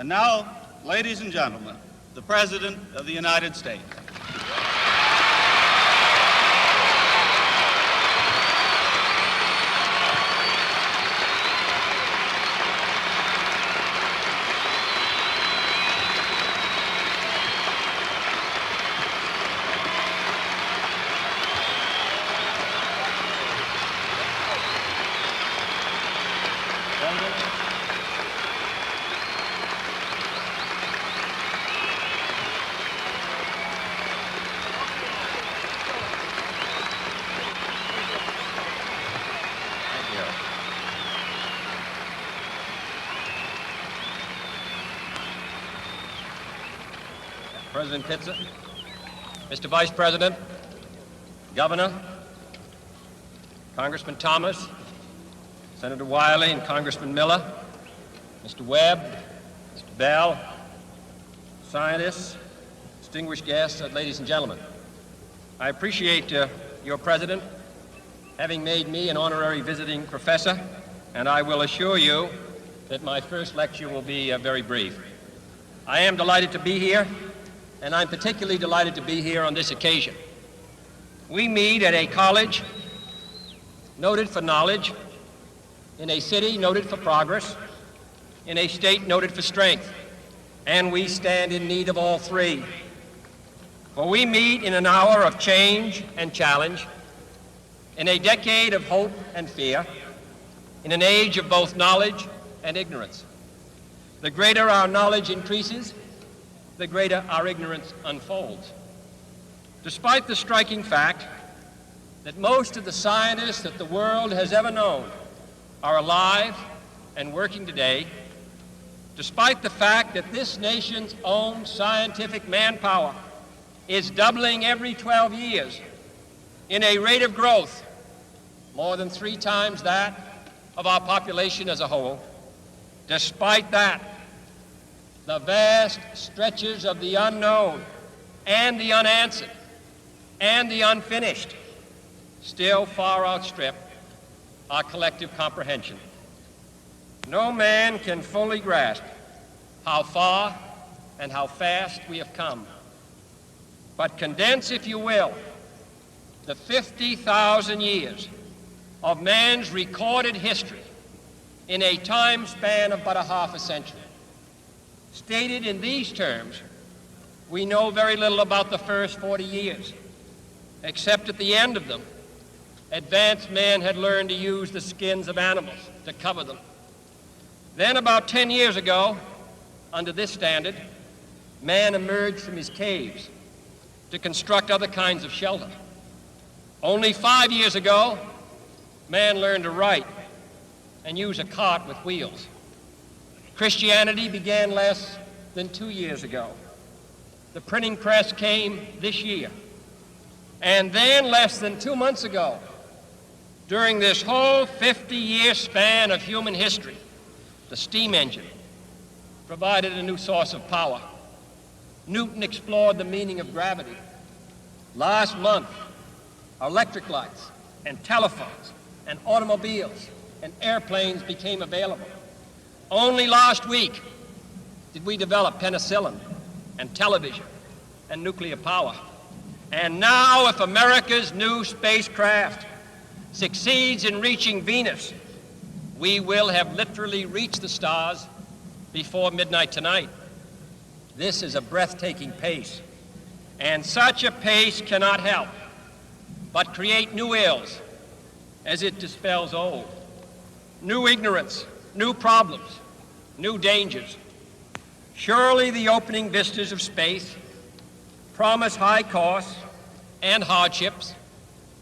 And now, ladies and gentlemen, the President of the United States. President Pitzer, Mr. Vice President, Governor, Congressman Thomas, Senator Wiley and Congressman Miller, Mr. Webb, Mr. Bell, scientists, distinguished guests, ladies and gentlemen. I appreciate your President having made me an honorary visiting professor, and I will assure you that my first lecture will be very brief. I am delighted to be here, and I'm particularly delighted to be here on this occasion. We meet at a college noted for knowledge, in a city noted for progress, in a state noted for strength, and we stand in need of all three. For we meet in an hour of change and challenge, in a decade of hope and fear, in an age of both knowledge and ignorance. The greater our knowledge increases, the greater our ignorance unfolds. Despite the striking fact that most of the scientists that the world has ever known are alive and working today, despite the fact that this nation's own scientific manpower is doubling every 12 years in a rate of growth more than 3 times that of our population as a whole, despite that, the vast stretches of the unknown and the unanswered and the unfinished still far outstrip our collective comprehension. No man can fully grasp how far and how fast we have come. But condense, if you will, the 50,000 years of man's recorded history in a time span of but a half a century. Stated in these terms, we know very little about the first 40 years, except at the end of them, advanced man had learned to use the skins of animals to cover them. Then about 10 years ago, under this standard, man emerged from his caves to construct other kinds of shelter. Only 5 years ago, man learned to write and use a cart with wheels. Christianity began less than 2 years ago. The printing press came this year. And then less than 2 months ago, during this whole 50-year span of human history, the steam engine provided a new source of power. Newton explored the meaning of gravity. Last month, electric lights and telephones and automobiles and airplanes became available. Only last week did we develop penicillin and television and nuclear power. And now, if America's new spacecraft succeeds in reaching Venus, we will have literally reached the stars before midnight tonight. This is a breathtaking pace, and such a pace cannot help but create new ills as it dispels old. New ignorance, new problems, new dangers. Surely the opening vistas of space promise high costs and hardships,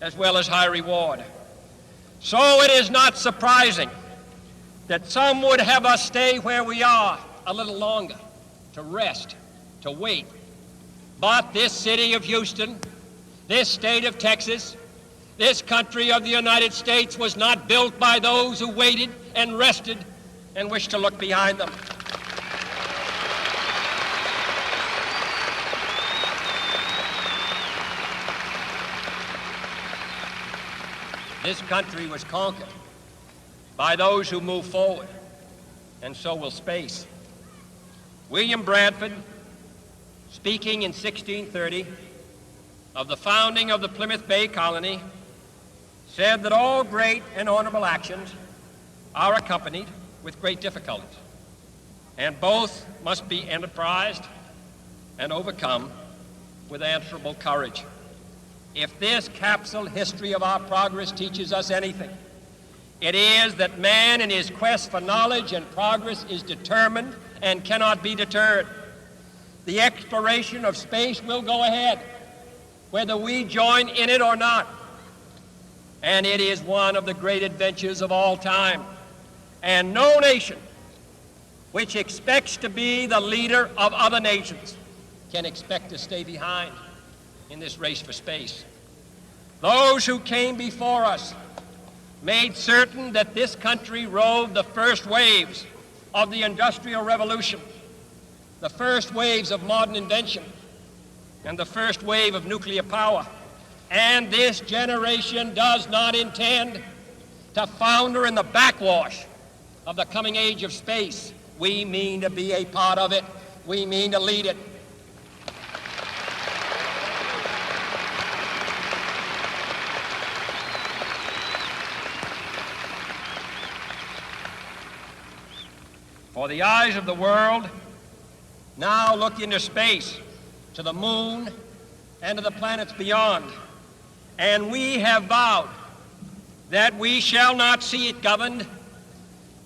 as well as high reward. So it is not surprising that some would have us stay where we are a little longer, to rest, to wait. But this city of Houston, this state of Texas, this country of the United States was not built by those who waited and rested and wished to look behind them. This country was conquered by those who move forward, and so will space. William Bradford, speaking in 1630 of the founding of the Plymouth Bay Colony, said that all great and honorable actions are accompanied with great difficulties, and both must be enterprised and overcome with answerable courage. If this capsule history of our progress teaches us anything, it is that man in his quest for knowledge and progress is determined and cannot be deterred. The exploration of space will go ahead, whether we join in it or not. And it is one of the great adventures of all time. And no nation which expects to be the leader of other nations can expect to stay behind in this race for space. Those who came before us made certain that this country rode the first waves of the Industrial Revolution, the first waves of modern invention, and the first wave of nuclear power. And this generation does not intend to founder in the backwash of the coming age of space. We mean to be a part of it. We mean to lead it. For the eyes of the world now look into space, to the moon, and to the planets beyond. And we have vowed that we shall not see it governed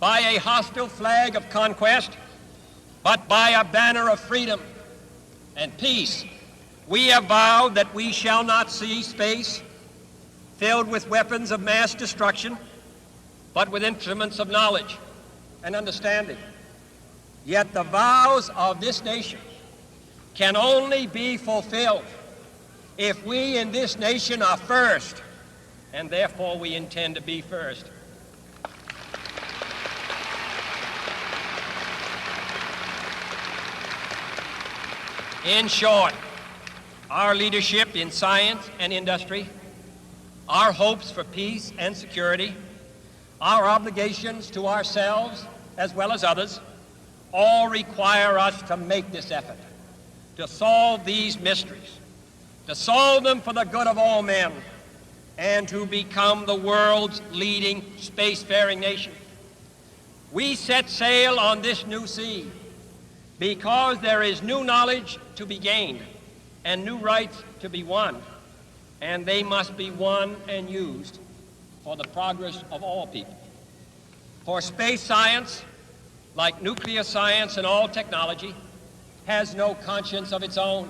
by a hostile flag of conquest, but by a banner of freedom and peace. We have vowed that we shall not see space filled with weapons of mass destruction, but with instruments of knowledge and understanding. Yet the vows of this nation can only be fulfilled if we in this nation are first, and therefore we intend to be first. In short, our leadership in science and industry, our hopes for peace and security, our obligations to ourselves as well as others, all require us to make this effort, to solve these mysteries, to solve them for the good of all men, and to become the world's leading spacefaring nation. We set sail on this new sea because there is new knowledge to be gained and new rights to be won, and they must be won and used for the progress of all people. For space science, like nuclear science and all technology, has no conscience of its own.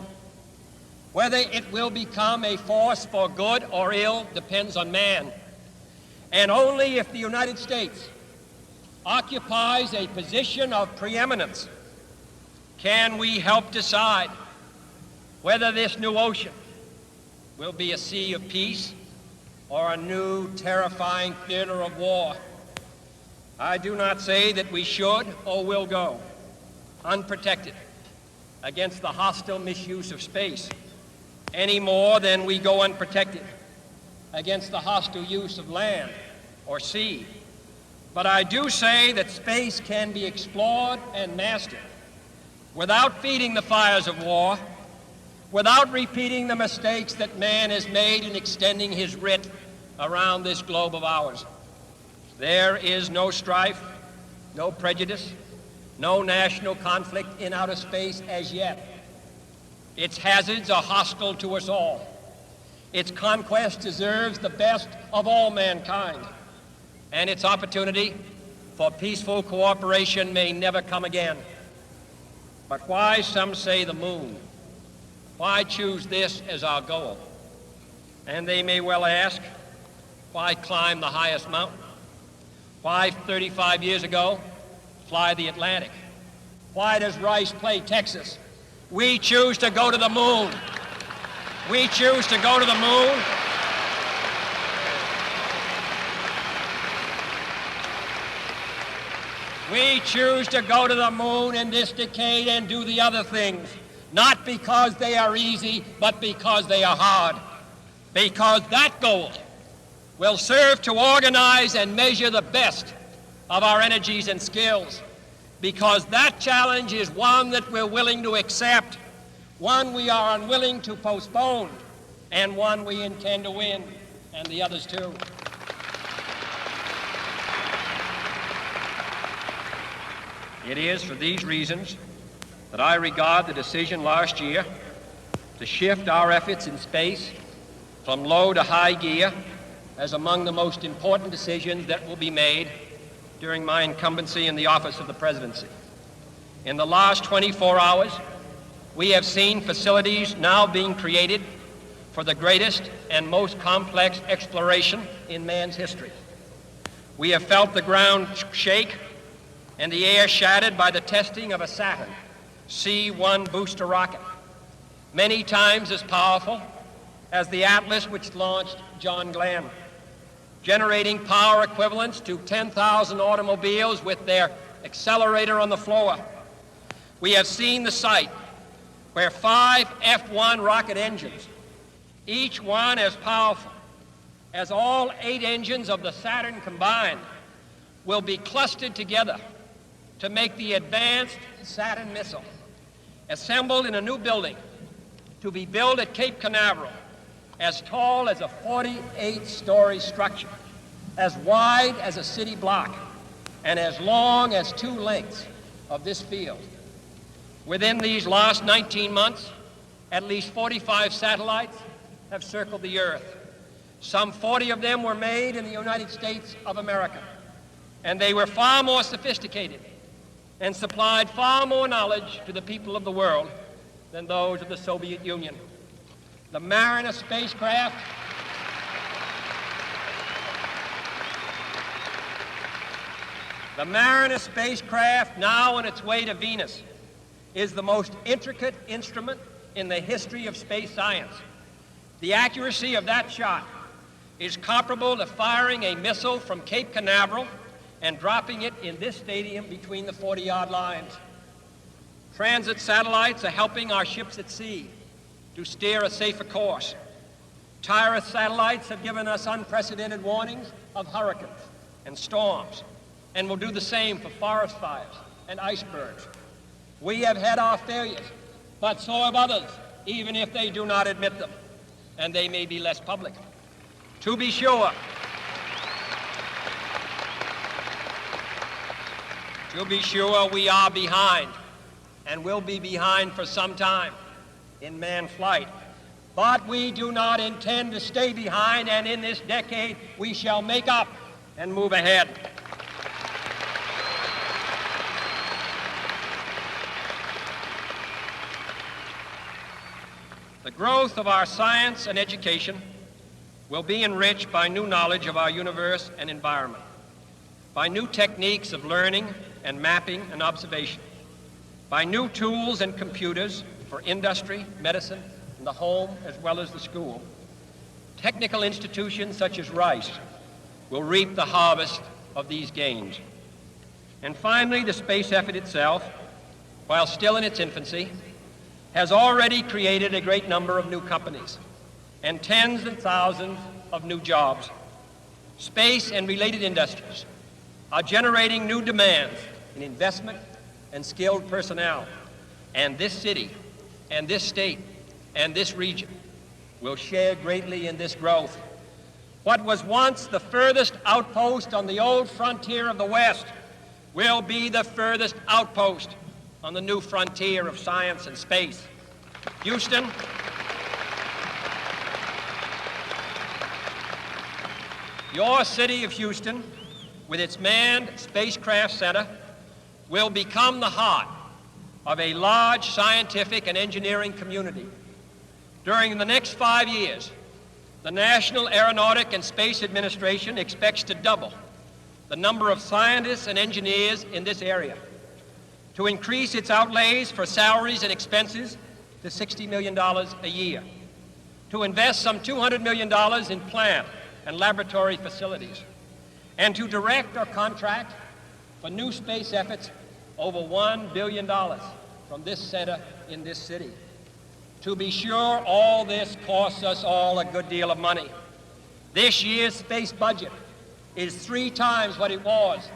Whether it will become a force for good or ill depends on man. And only if the United States occupies a position of preeminence can we help decide whether this new ocean will be a sea of peace or a new terrifying theater of war. I do not say that we should or will go unprotected against the hostile misuse of space any more than we go unprotected against the hostile use of land or sea. But I do say that space can be explored and mastered without feeding the fires of war, without repeating the mistakes that man has made in extending his writ around this globe of ours. There is no strife, no prejudice, no national conflict in outer space as yet. Its hazards are hostile to us all. Its conquest deserves the best of all mankind, and its opportunity for peaceful cooperation may never come again. But why, some say, the moon? Why choose this as our goal? And they may well ask, why climb the highest mountain? Why, 35 years ago, fly the Atlantic? Why does Rice play Texas? We choose to go to the moon. We choose to go to the moon. We choose to go to the moon in this decade and do the other things, not because they are easy, but because they are hard. Because that goal will serve to organize and measure the best of our energies and skills. because that challenge is one that we're willing to accept, one we are unwilling to postpone, and one we intend to win, and the others too. It is for these reasons that I regard the decision last year to shift our efforts in space from low to high gear as among the most important decisions that will be made during my incumbency in the office of the presidency. In the last 24 hours, we have seen facilities now being created for the greatest and most complex exploration in man's history. We have felt the ground shake and the air shattered by the testing of a Saturn C-1 booster rocket, many times as powerful as the Atlas which launched John Glenn, generating power equivalents to 10,000 automobiles with their accelerator on the floor. We have seen the site where 5 F-1 rocket engines, each one as powerful as all 8 engines of the Saturn combined, will be clustered together to make the advanced Saturn missile, assembled in a new building to be built at Cape Canaveral, as tall as a 48-story structure, as wide as a city block, and as long as 2 lengths of this field. Within these last 19 months, at least 45 satellites have circled the Earth. Some 40 of them were made in the United States of America, and they were far more sophisticated and supplied far more knowledge to the people of the world than those of the Soviet Union. The Mariner spacecraft now on its way to Venus is the most intricate instrument in the history of space science. The accuracy of that shot is comparable to firing a missile from Cape Canaveral and dropping it in this stadium between the 40-yard lines. Transit satellites are helping our ships at sea to steer a safer course. Tireless satellites have given us unprecedented warnings of hurricanes and storms, and will do the same for forest fires and icebergs. We have had our failures, but so have others, even if they do not admit them, and they may be less public. To be sure, we are behind, and will be behind for some time in manned flight. But we do not intend to stay behind, and in this decade we shall make up and move ahead. The growth of our science and education will be enriched by new knowledge of our universe and environment, by new techniques of learning and mapping and observation, by new tools and computers for industry, medicine, and the home as well as the school. Technical institutions such as Rice will reap the harvest of these gains. And finally, the space effort itself, while still in its infancy, has already created a great number of new companies and tens and thousands of new jobs. Space and related industries are generating new demands in investment and skilled personnel, and this city and this state and this region will share greatly in this growth. What was once the furthest outpost on the old frontier of the West will be the furthest outpost on the new frontier of science and space. Houston, your city of Houston, with its manned spacecraft center, will become the heart of a large scientific and engineering community. During the next 5 years, the National Aeronautic and Space Administration expects to double the number of scientists and engineers in this area, to increase its outlays for salaries and expenses to $60 million a year, to invest some $200 million in plant and laboratory facilities, and to direct or contract for new space efforts over $1 billion from this center in this city. To be sure, all this costs us all a good deal of money. This year's space budget is 3 times what it was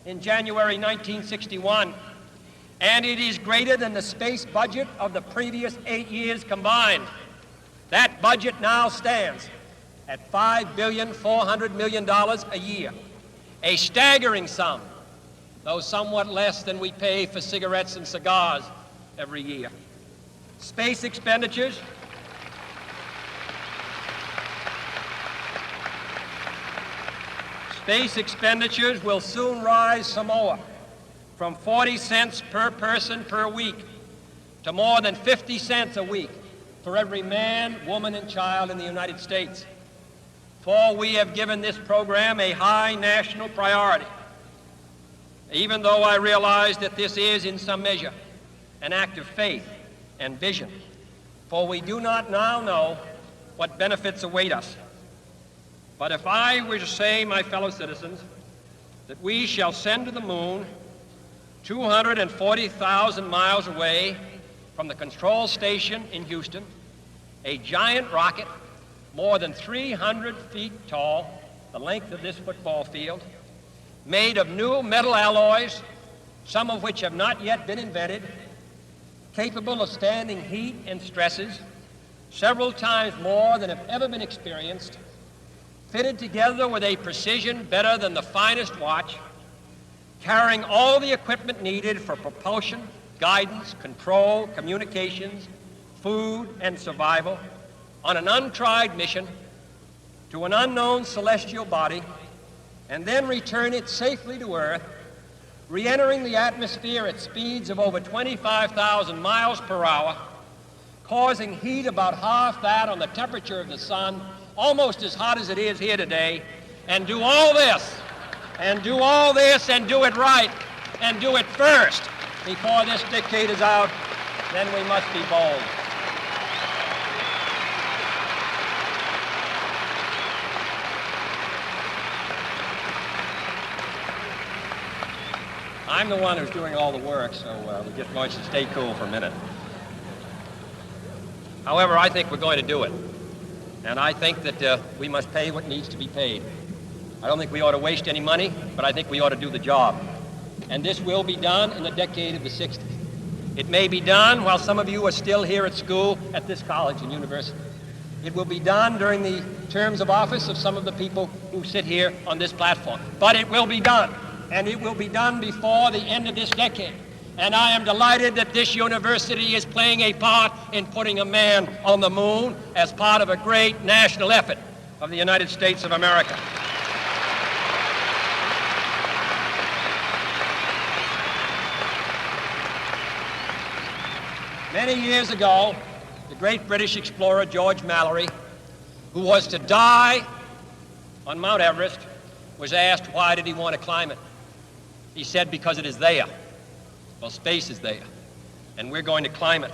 in January 1961 and it is greater than the space budget of the previous 8 years combined. That budget now stands at $5,400,000,000 a year, a staggering sum, though somewhat less than we pay for cigarettes and cigars every year. Space expenditures will soon rise some more, from 40 cents per person per week to more than 50 cents a week for every man, woman, and child in the United States. For we have given this program a high national priority, even though I realize that this is, in some measure, an act of faith and vision, for we do not now know what benefits await us. But if I were to say, my fellow citizens, that we shall send to the moon 240,000 miles away from the control station in Houston, a giant rocket more than 300 feet tall, the length of this football field, made of new metal alloys, some of which have not yet been invented, capable of standing heat and stresses several times more than have ever been experienced, fitted together with a precision better than the finest watch, carrying all the equipment needed for propulsion, guidance, control, communications, food, and survival, on an untried mission to an unknown celestial body, and then return it safely to Earth, re-entering the atmosphere at speeds of over 25,000 miles per hour, causing heat about half that on the temperature of the sun, almost as hot as it is here today, and do all this, and do it right, and do it first before this decade is out, then we must be bold. I'm the one who's doing all the work, so we're just going to stay cool for a minute. However, I think we're going to do it. And I think that we must pay what needs to be paid. I don't think we ought to waste any money, but I think we ought to do the job. And this will be done in the decade of the 60s. It may be done while some of you are still here at school at this college and university. It will be done during the terms of office of some of the people who sit here on this platform. But it will be done, and it will be done before the end of this decade. And I am delighted that this university is playing a part in putting a man on the moon as part of a great national effort of the United States of America. Many years ago, the great British explorer George Mallory, who was to die on Mount Everest, was asked why did he want to climb it. He said, because it is there. Well, space is there, and we're going to climb it.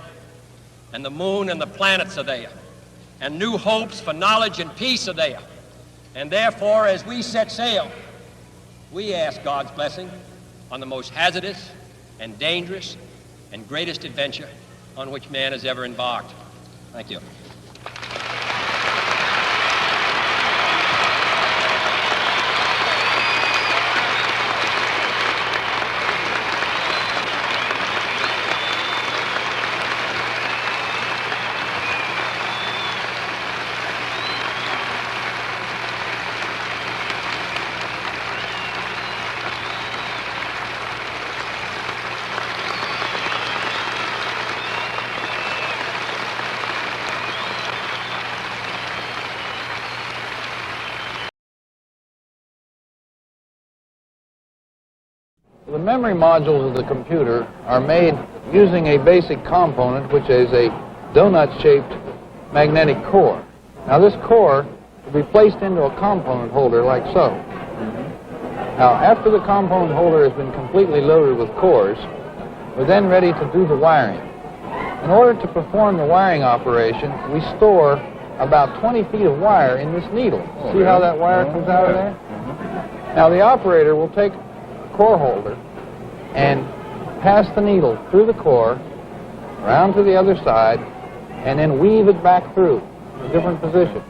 And the moon and the planets are there. And new hopes for knowledge and peace are there. And therefore, as we set sail, we ask God's blessing on the most hazardous and dangerous and greatest adventure on which man has ever embarked. Thank you. The memory modules of the computer are made using a basic component, which is a donut-shaped magnetic core. Now this core will be placed into a component holder like so. Now after the component holder has been completely loaded with cores, we're then ready to do the wiring. In order to perform the wiring operation, we store about 20 feet of wire in this needle. See how that wire comes out of there? Now the operator will take core holder and pass the needle through the core around to the other side and then weave it back through in different positions.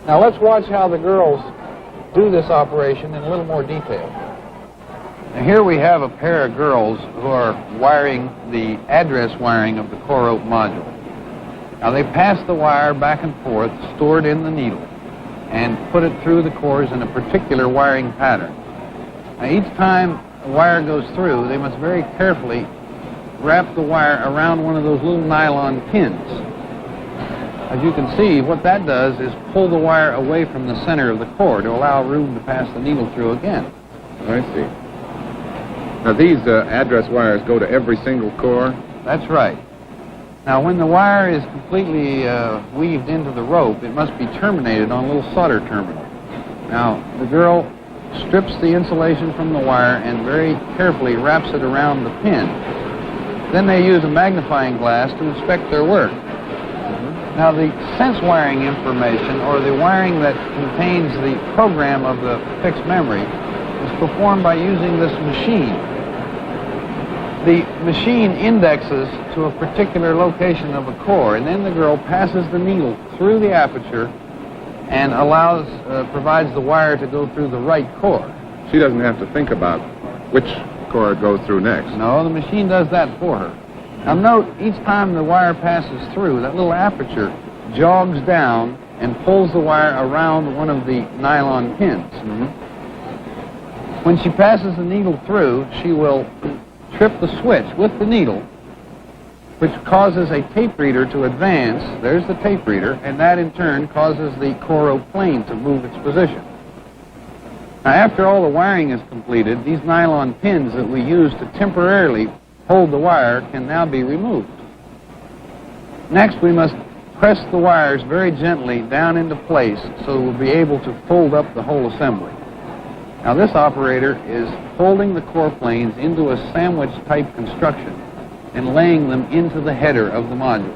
Now let's watch how the girls do this operation in a little more detail. Now here we have a pair of girls who are wiring the address wiring of the core rope module. Now they pass the wire back and forth, stored in the needle, and put it through the cores in a particular wiring pattern. Now each time a wire goes through, they must very carefully wrap the wire around one of those little nylon pins. As you can see, what that does is pull the wire away from the center of the core to allow room to pass the needle through again. I see. Now these address wires go to every single core? That's right. Now when the wire is completely weaved into the rope, it must be terminated on a little solder terminal. Now the girl strips the insulation from the wire and very carefully wraps it around the pin. Then they use a magnifying glass to inspect their work. Now the sense wiring information, or the wiring that contains the program of the fixed memory, is performed by using this machine. The machine indexes to a particular location of a core, and then the girl passes the needle through the aperture and provides the wire to go through the right core. She doesn't have to think about which core it goes through next. No, the machine does that for her. Now note, each time the wire passes through, that little aperture jogs down and pulls the wire around one of the nylon pins. When she passes the needle through, she will trip the switch with the needle, which causes a tape reader to advance. There's the tape reader, and that in turn causes the core rope plane to move its position. Now after all the wiring is completed, these nylon pins that we use to temporarily hold the wire can now be removed. Next, we must press the wires very gently down into place so we'll be able to fold up the whole assembly. Now this operator is folding the core planes into a sandwich-type construction and laying them into the header of the module.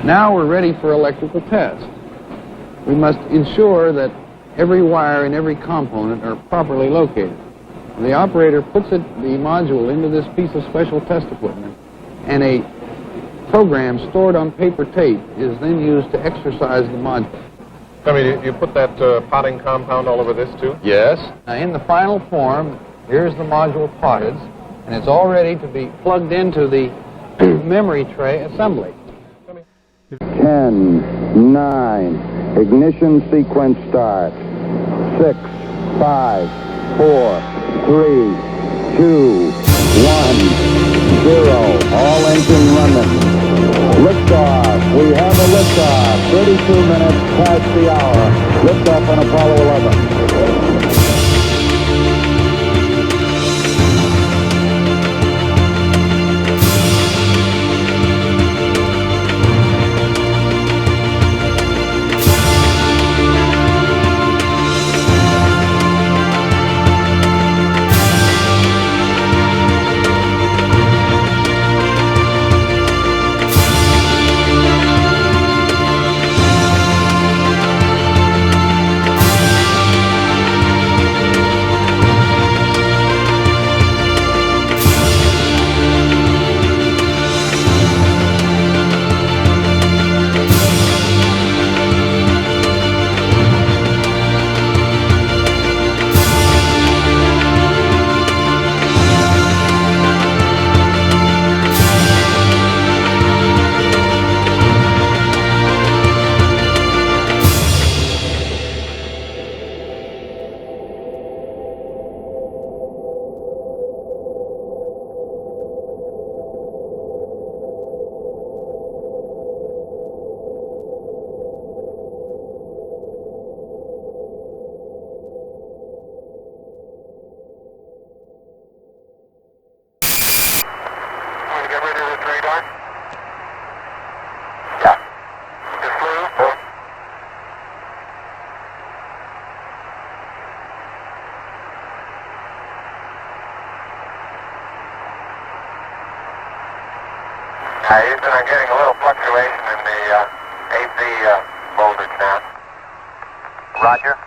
Now we're ready for electrical test. We must ensure that every wire and every component are properly located. The operator puts the module into this piece of special test equipment, and a program stored on paper tape is then used to exercise the module. Tell me, you put that potting compound all over this too? Yes. Now in the final form, here's the module potted, and it's all ready to be plugged into the memory tray assembly. 10, 9, ignition sequence start. 6, 5, 4, 3, 2, 1, 0. All engine running. Liftoff. We have a liftoff. 32 minutes past the hour. Liftoff on Apollo 11. Houston, I'm getting a little fluctuation in the AV voltage now. Roger.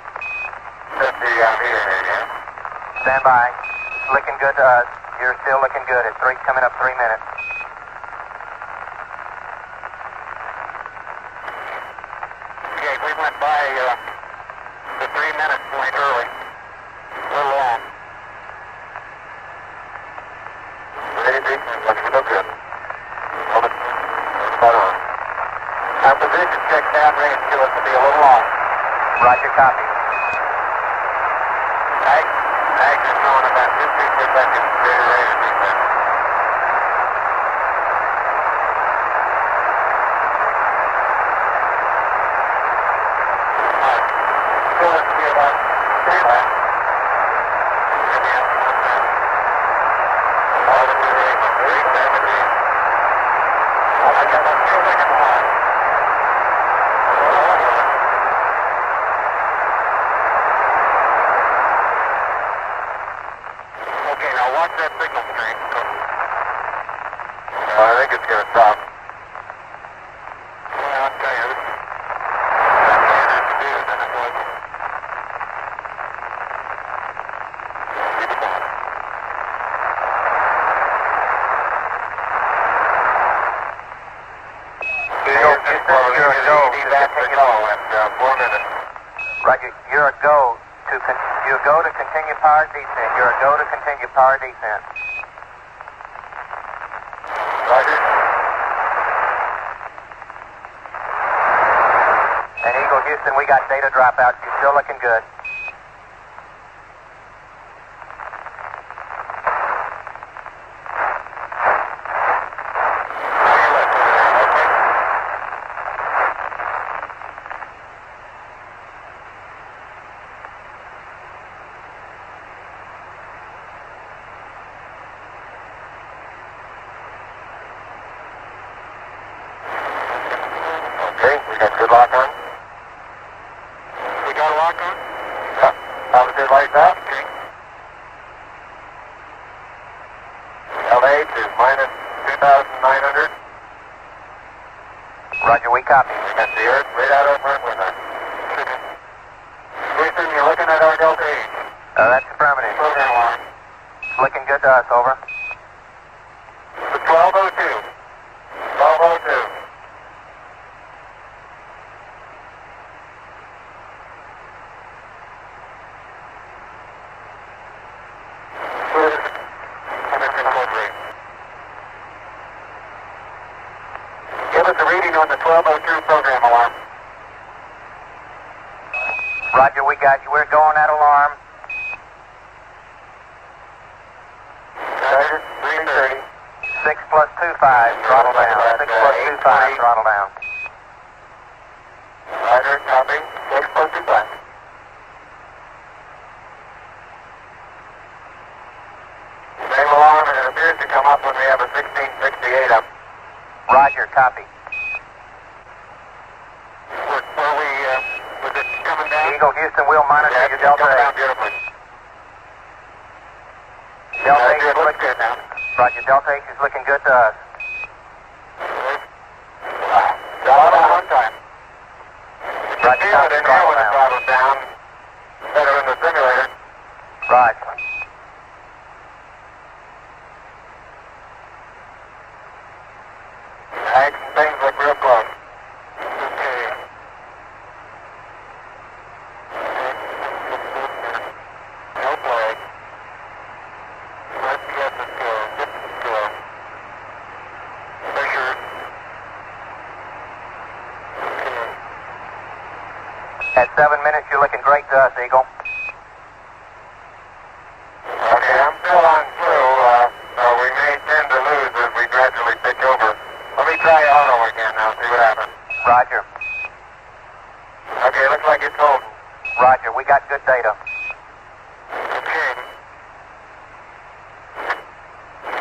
50 meter here. Stand by. Looking good to us. You're still looking good. It's coming up 3 minutes. Okay, we went by the 3 minute point early. A little long. Roger, copy. Ag is showing about 2 feet per second greater rate of descent. Still has to be about 3 laps. Altitude rate of 370. I got about 2 seconds left. Okay, now watch that signal strength. I think it's going to stop. Well, I'll tell you, that's harder to do than it was. Keep it going. You're a go. Back to go in 4 minutes. Roger, you're a go to continue power descent. You're a go to continue power descent. Roger. And Eagle Houston, we got data dropout. You're still looking good. Okay, we got good lock on. We got a lock on? Yeah. Altitude lights out. Okay. LH is minus 2,900. Roger, we copy. We got the Earth right out of front with us. Houston, you're looking at our Delta H. That's affirmative. Program alarm. It's looking good to us, over. The 1202. 1202. Give us a reading on the 1202 program alarm. Roger, we got you. We're going at alarm. Roger, 330. 6 plus 25, throttle down. 6 plus 25, throttle down. Roger, copy. 6 plus 25. Same alarm, and it appears to come up when we have a 1668 up. Roger, copy. Was it coming down? Eagle Houston, we'll monitor Yeah, your it's Delta coming down H. beautifully. Delta H Good, is looks looking good now. Roger, Delta H is looking good to us. Got it on one time. Roger, Feel it copy, in here throttle when the down. throttle's down. Better in the simulator. Roger. Action things look real close. Okay. No flag. Let's get the score. Get the score. Pressure. Okay. At 7 minutes, you're looking great to us, Eagle. Okay, I'm still on through, so we may tend to lose as we gradually pitch over. Let me try auto again now, see what happens. Roger. Okay, looks like it's holding. Roger, we got good data. Okay.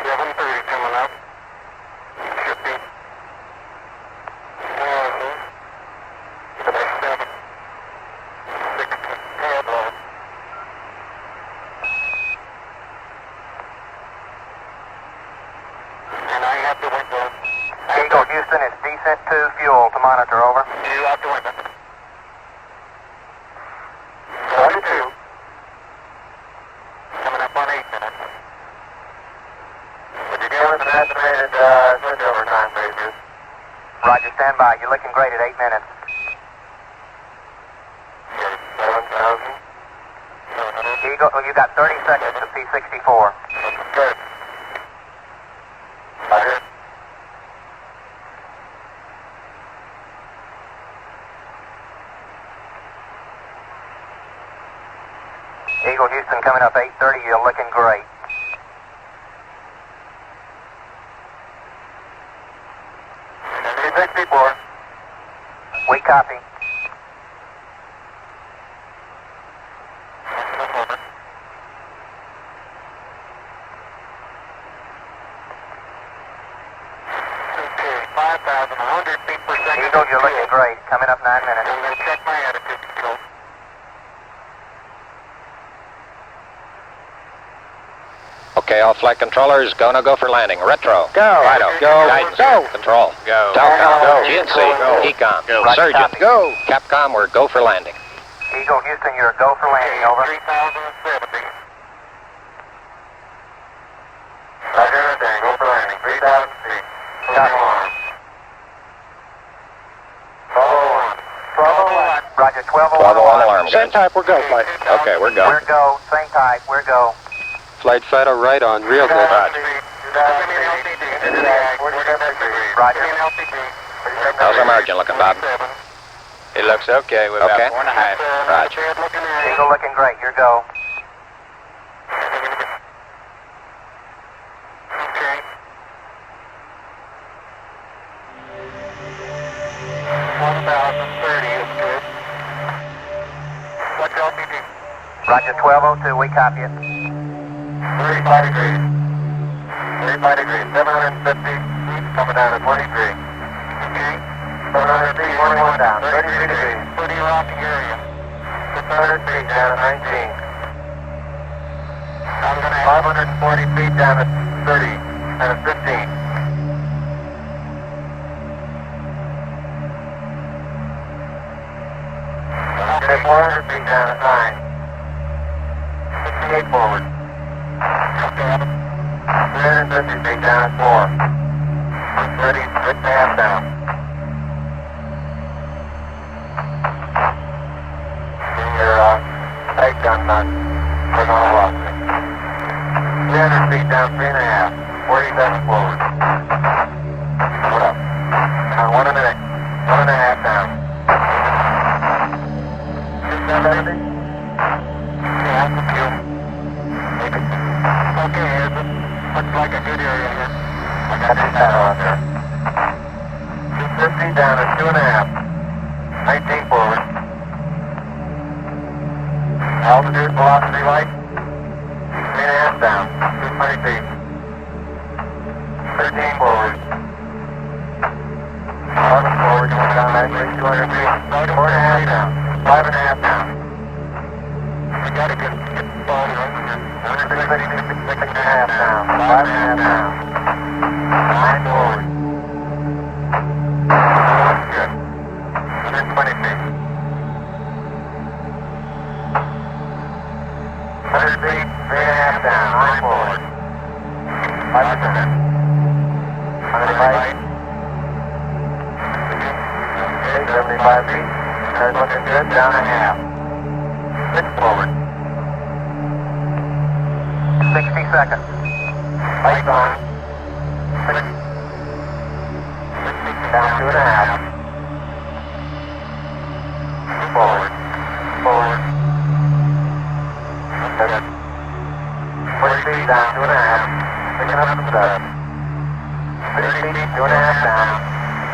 7:30 coming up. Should be. 7. 6 head low. And I have the window. Eagle Houston, it's descent to fuel to monitor, over. You out the window. 42. Coming up on 8 minutes. Would you give us an estimated switchover time, please? Roger, stand by. You're looking great at 8 minutes. 7,000. Eagle, you got 30 seconds to P64. Good. Roger. Eagle Houston coming up 8:30. You're looking great. We copy. Eagle, you're looking great. Coming up 9 minutes. Check my attitude control. Okay, all flight controllers, go for landing. Retro. Go. Righto. Go. Guidance. Go. Control. Go. Telcom. Go. GNC. Go. ECOM. Go. Right, Surgeon. copy. Go. Capcom, we're go for landing. Eagle Houston, you're a go for landing. Over. 3070. Roger, understand. Go for landing. 3000 feet. Copy. Alarm. 1201. 1201. Roger, 1201. 1201 alarm. Same type, we're go, flight. Okay, we're go. We're go. Same type. We're go. Flight Fido right on, real good. Roger. How's our margin looking, Bob? It looks okay. We're Okay. about 4.5. Roger. Eagle looking great. You're go. Okay. 1030 is good. What's LTD? Roger, 1202. We copy it. 35 degrees. 35 degrees. 750 feet coming down to 23. Okay. 700 feet, 21 down. 33 degrees. Pretty rocky area. 600 feet down to 19. I'm going to 540 feet down to 30 and a 15. Okay, 400 feet down to 9. 68 forward. Okay, 350 feet down at 4. 130, 6.5 down. Your tight gun nut for no velocity. 300 feet down, 3.5. 47 forward. Hold up. Now 1 minute. 1.5 down. 670? Yeah, that's a few. Okay, looks like a good area here. I got this shadow out there. 250 down to 2.5. 19 forward. Altitude, velocity light. 3.5 down. 220 feet. 13 forward. 11 forward, going down nicely. 200 feet. 4.5 down. 5.5 down. We gotta get ball here. 6.5 down. 5.5 down. 9 forward. That's good. 120 feet. 100 feet, 3.5 down. 9 forward. 5%. 100 right. Okay, 75 feet. That's looking good. Down a half. 6 forward. 60 seconds. Lights on. 6. Down 2.5. Forward. Forward. 40 feet down 2.5. Picking up some dust. 30 feet, 2.5 down.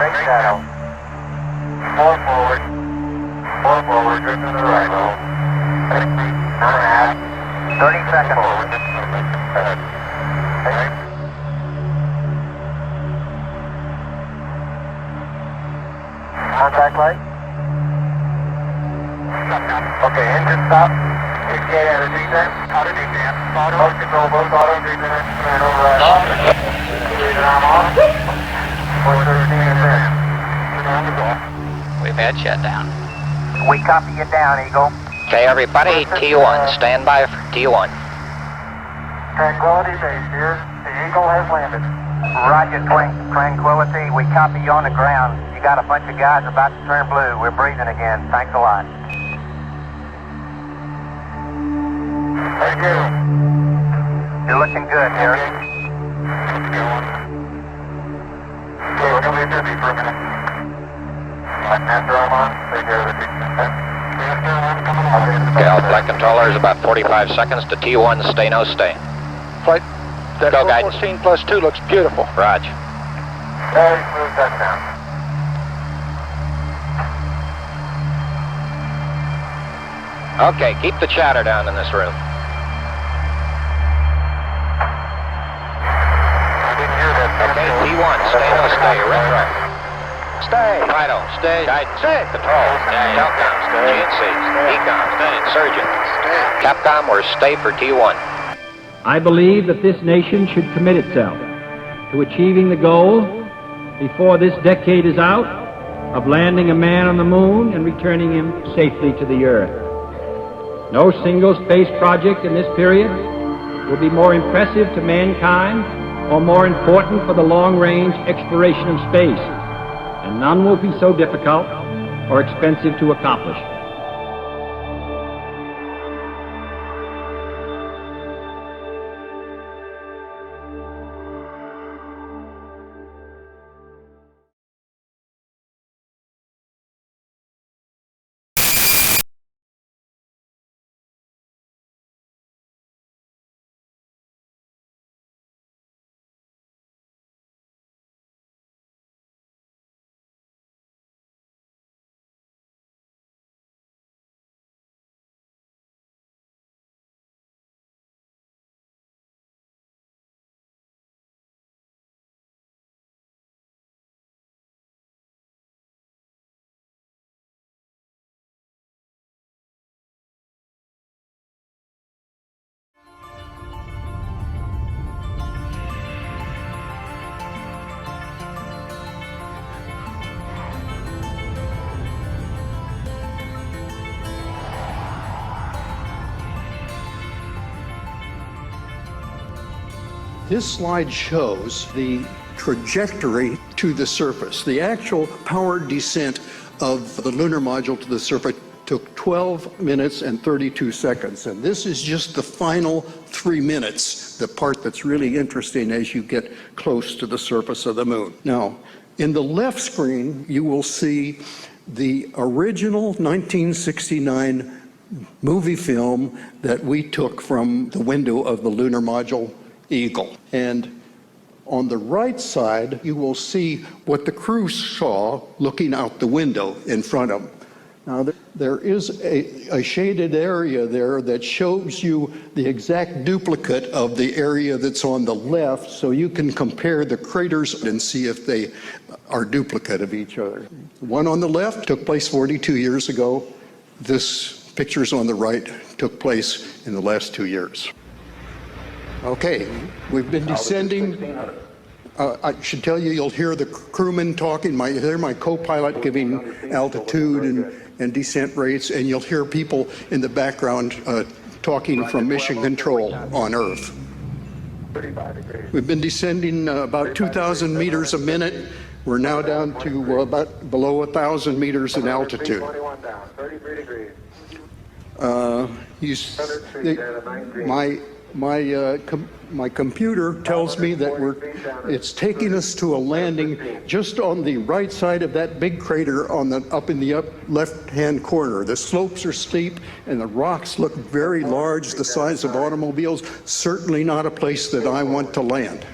Big shadow. 4 forward. 4 forward, drifting to the right roll. 6 feet, 9.5. 30 seconds. Forward. Right. Contact light. Okay, engine stop. CPA at a descent. Auto descent. Auto control, both auto descent. And override off. Leader arm off. 413 is in. On the door. We've had shutdown. We copy you down, Eagle. Okay, everybody, T1. Stand by for T1. Tranquility Base here. The Eagle has landed. Roger, Tranquility. We copy you on the ground. You got a bunch of guys about to turn blue. We're breathing again. Thanks a lot. Thank you. You're looking good, Harry. Okay, we're going to be busy for a minute. Master arm on. Take care of the descent. Master arm coming on. Okay, all flight controllers, about 45 seconds to T1, stay, no, stay. Flight, that Go, guidance. 14 plus 2 looks beautiful. Roger. Very smooth touchdown. Okay, keep the chatter down in this room. I didn't hear that. Okay, T1, stay, no, stay, retro. Stay. Fido, stay. Guidance. Stay. Control, stay. Telcom, stay. GNC, Ecom, stay. Surgeon, stay. Capcom, we're stay for T1. I believe that this nation should commit itself to achieving the goal before this decade is out of landing a man on the moon and returning him safely to the earth. No single space project in this period will be more impressive to mankind or more important for the long-range exploration of space, and none will be so difficult or expensive to accomplish. This slide shows the trajectory to the surface. The actual powered descent of the lunar module to the surface took 12 minutes and 32 seconds. And this is just the final 3 minutes, the part that's really interesting as you get close to the surface of the moon. Now, in the left screen, you will see the original 1969 movie film that we took from the window of the lunar module Eagle. And on the right side, you will see what the crew saw looking out the window in front of them. Now, there is a shaded area there that shows you the exact duplicate of the area that's on the left, so you can compare the craters and see if they are duplicate of each other. The one on the left took place 42 years ago. This pictures on the right took place in the last 2 years. Okay, we've been descending. I should tell you, you'll hear the crewman talking. You'll hear my co-pilot giving altitude and descent rates, and you'll hear people in the background talking from mission control on Earth. We've been descending about 2,000 meters a minute. We're now down to about below 1,000 meters in altitude. My computer tells me that it's taking us to a landing just on the right side of that big crater up in the left-hand corner. The slopes are steep and the rocks look very large, the size of automobiles. Certainly not a place that I want to land.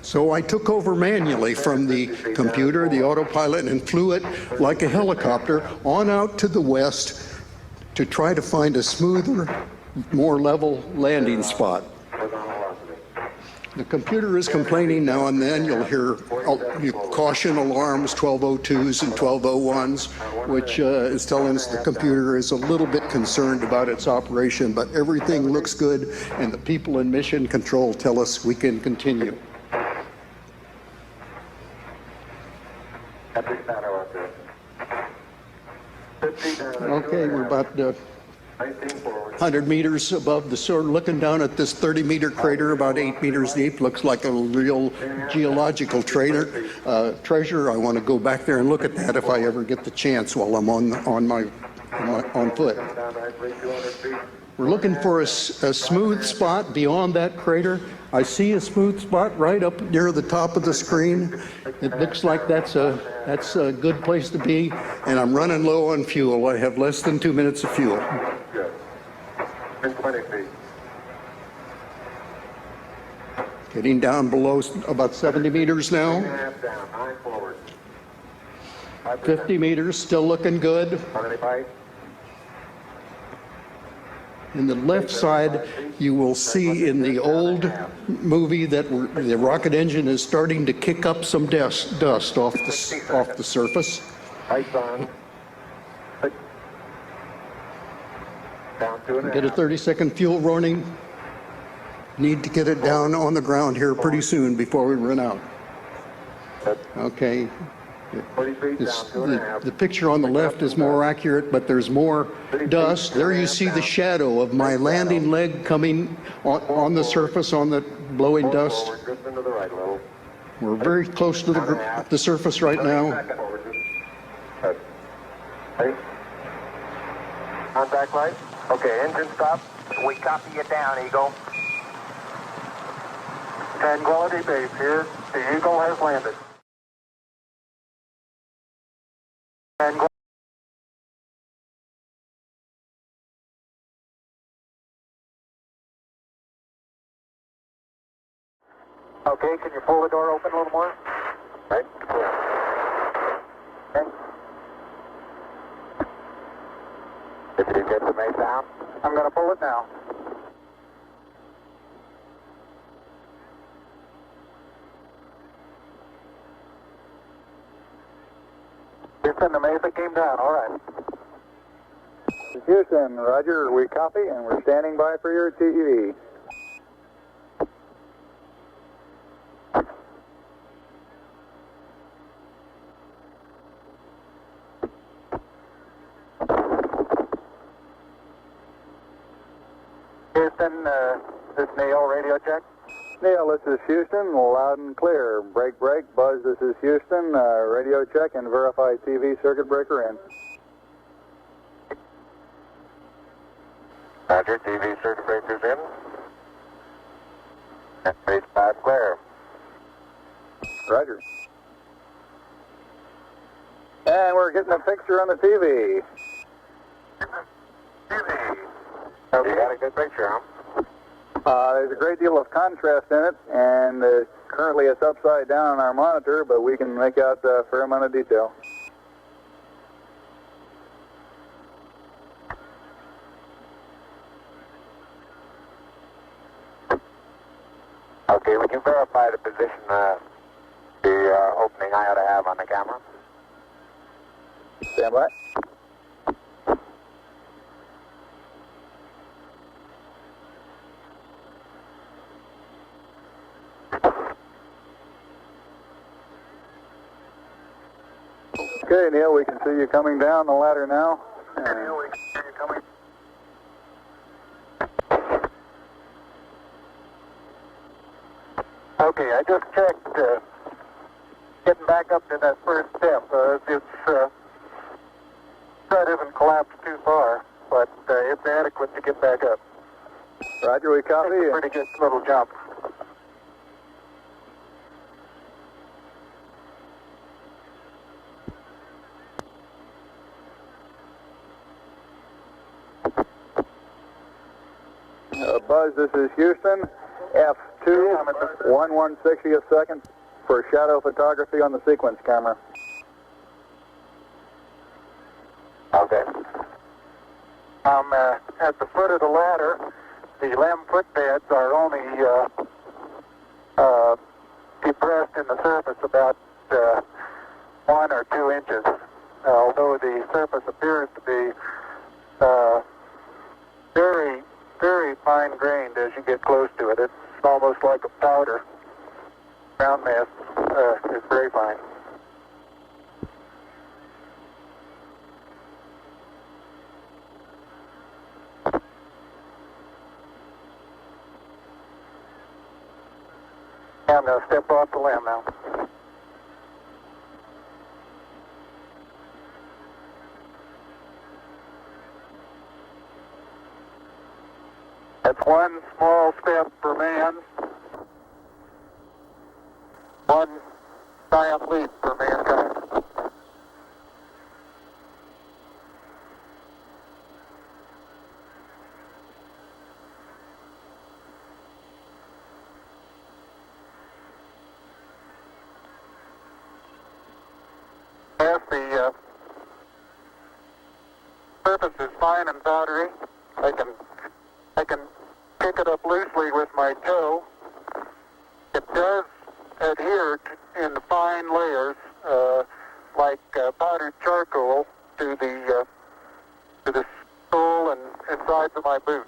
So I took over manually from the computer, the autopilot, and flew it like a helicopter on out to the west to try to find a smoother, more level landing spot. The computer is complaining now and then. You'll hear caution alarms, 1202s and 1201s, which is telling us the computer is a little bit concerned about its operation, but everything looks good, and the people in mission control tell us we can continue. Okay, we're about 100 meters above the soil, looking down at this 30-meter crater, about 8 meters deep. Looks like a real geological treasure. I want to go back there and look at that if I ever get the chance while I'm on foot. We're looking for a smooth spot beyond that crater. I see a smooth spot right up near the top of the screen. It looks like that's a good place to be, and I'm running low on fuel. I have less than 2 minutes of fuel. Getting down below about 70 meters now. 9 forward. 50 meters, still looking good. In the left side, you will see in the old movie that the rocket engine is starting to kick up some dust off the surface. Lights on. Down 2.5. Get a 30-second fuel warning. Need to get it down on the ground here pretty soon before we run out. Okay. 40 feet down 2.5. The picture on the left is more accurate, but there's more dust. There you see the shadow of my landing leg coming on the surface on the blowing dust. Forward, just into the right a little. We're very close to the surface right now. Hey. Contact light. Okay, engine stop. We copy you down, Eagle. Tranquility Base here. The Eagle has landed. Okay, can you pull the door open a little more? Right. Okay. If you get the main down. I'm going to pull it now. Houston, the Mesa came down. All right. Houston, roger, we copy, and we're standing by for your TEV. Houston, this is Neil, radio check. Neil, this is Houston, loud and clear. Break, Buzz, this is Houston, radio check and verify TV circuit breaker in. Roger, TV circuit breakers in. And base 5 clear. Roger. And we're getting a picture on the TV. TV. Okay. You got a good picture, huh? There's a great deal of contrast in it, and currently it's upside down on our monitor, but we can make out a fair amount of detail. Okay, would you verify the position, the opening I ought to have on the camera? Stand by. Okay, Neil, we can see you coming down the ladder now. Neil, we can see you coming. Okay, I just checked getting back up to that first step. That isn't collapsed too far, but it's adequate to get back up. Roger, we copy. It's a pretty good little jump. Buzz, this is Houston. F2, 1/160th second for shadow photography on the sequence camera. Okay. I'm at the foot of the ladder. The LEM footbeds are only depressed in the surface about 1 or 2 inches, although the surface appears to be very, very fine-grained as you get close to it. It's almost like a powder. Ground mass is very fine. I'm going to step off the limb now. That's one small step for man, one giant leap for mankind. the surface is fine and powdery, I can pick it up loosely with my toe. It does adhere in fine layers, like powdered charcoal, to the sole and sides of my boot.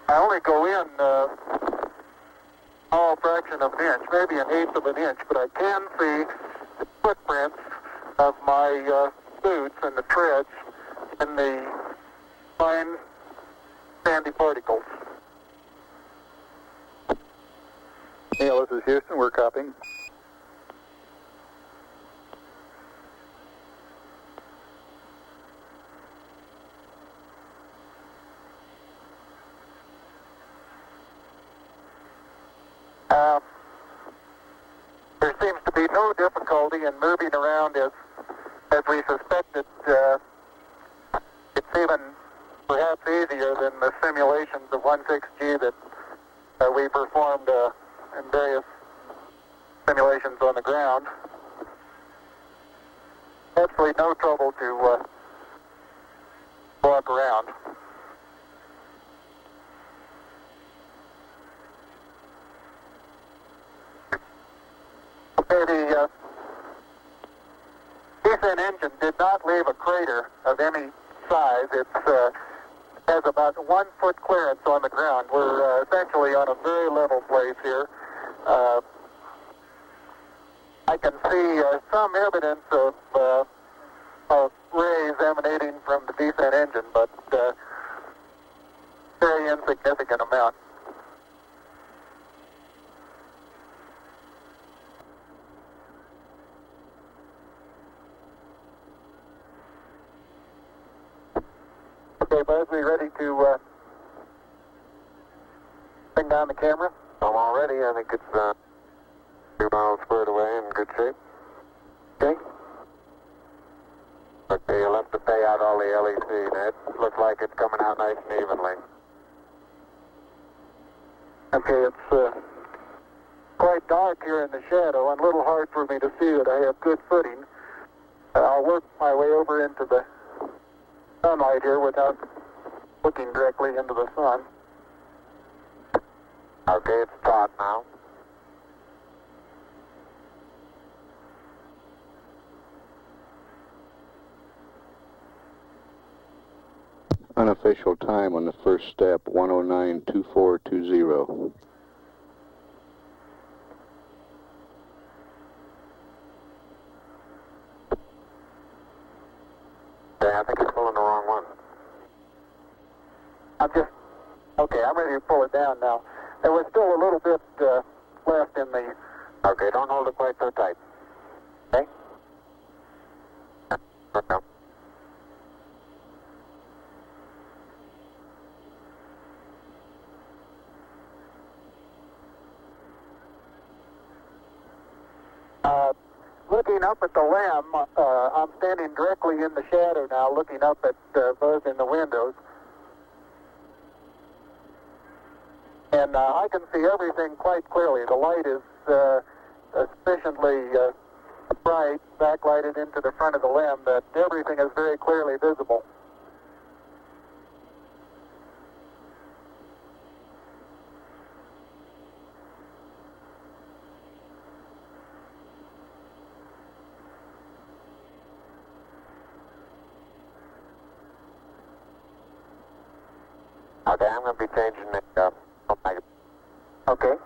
I only go in a small fraction of an inch, maybe an eighth of an inch, but I can see the footprints of my boots and the treads in the fine sandy particles. Neil, this is Houston. We're copying. There seems to be no difficulty in moving around as we suspected. It's even perhaps easier than the simulations of 16G that we performed in various simulations on the ground. Absolutely no trouble to walk around. Okay, the descent engine did not leave a crater of any size. It has about 1 foot clearance on the ground. We're essentially on a very level place here. I can see some evidence of rays emanating from the descent engine, but very insignificant amount. Okay, Buzz, we ready to bring down the camera? I'm all ready. I think it's 2 miles squared away in good shape. Okay. Okay, you'll have to pay out all the LEC, Ned. Looks like it's coming out nice and evenly. Okay, it's quite dark here in the shadow and a little hard for me to see that I have good footing. I'll work my way over into the sunlight here without looking directly into the sun. Okay, it's taut now. Unofficial time on the first step, 109.2420. Okay, I think you're pulling the wrong one. I'm ready to pull it down now. There was still a little bit left in the... Okay, don't hold it quite so tight. Okay? Okay. Looking up at the limb, I'm standing directly in the shadow now, looking up at Buzz in the windows. And I can see everything quite clearly. The light is sufficiently bright, backlighted into the front of the limb, that everything is very clearly visible. Okay, I'm going to be changing the Okay.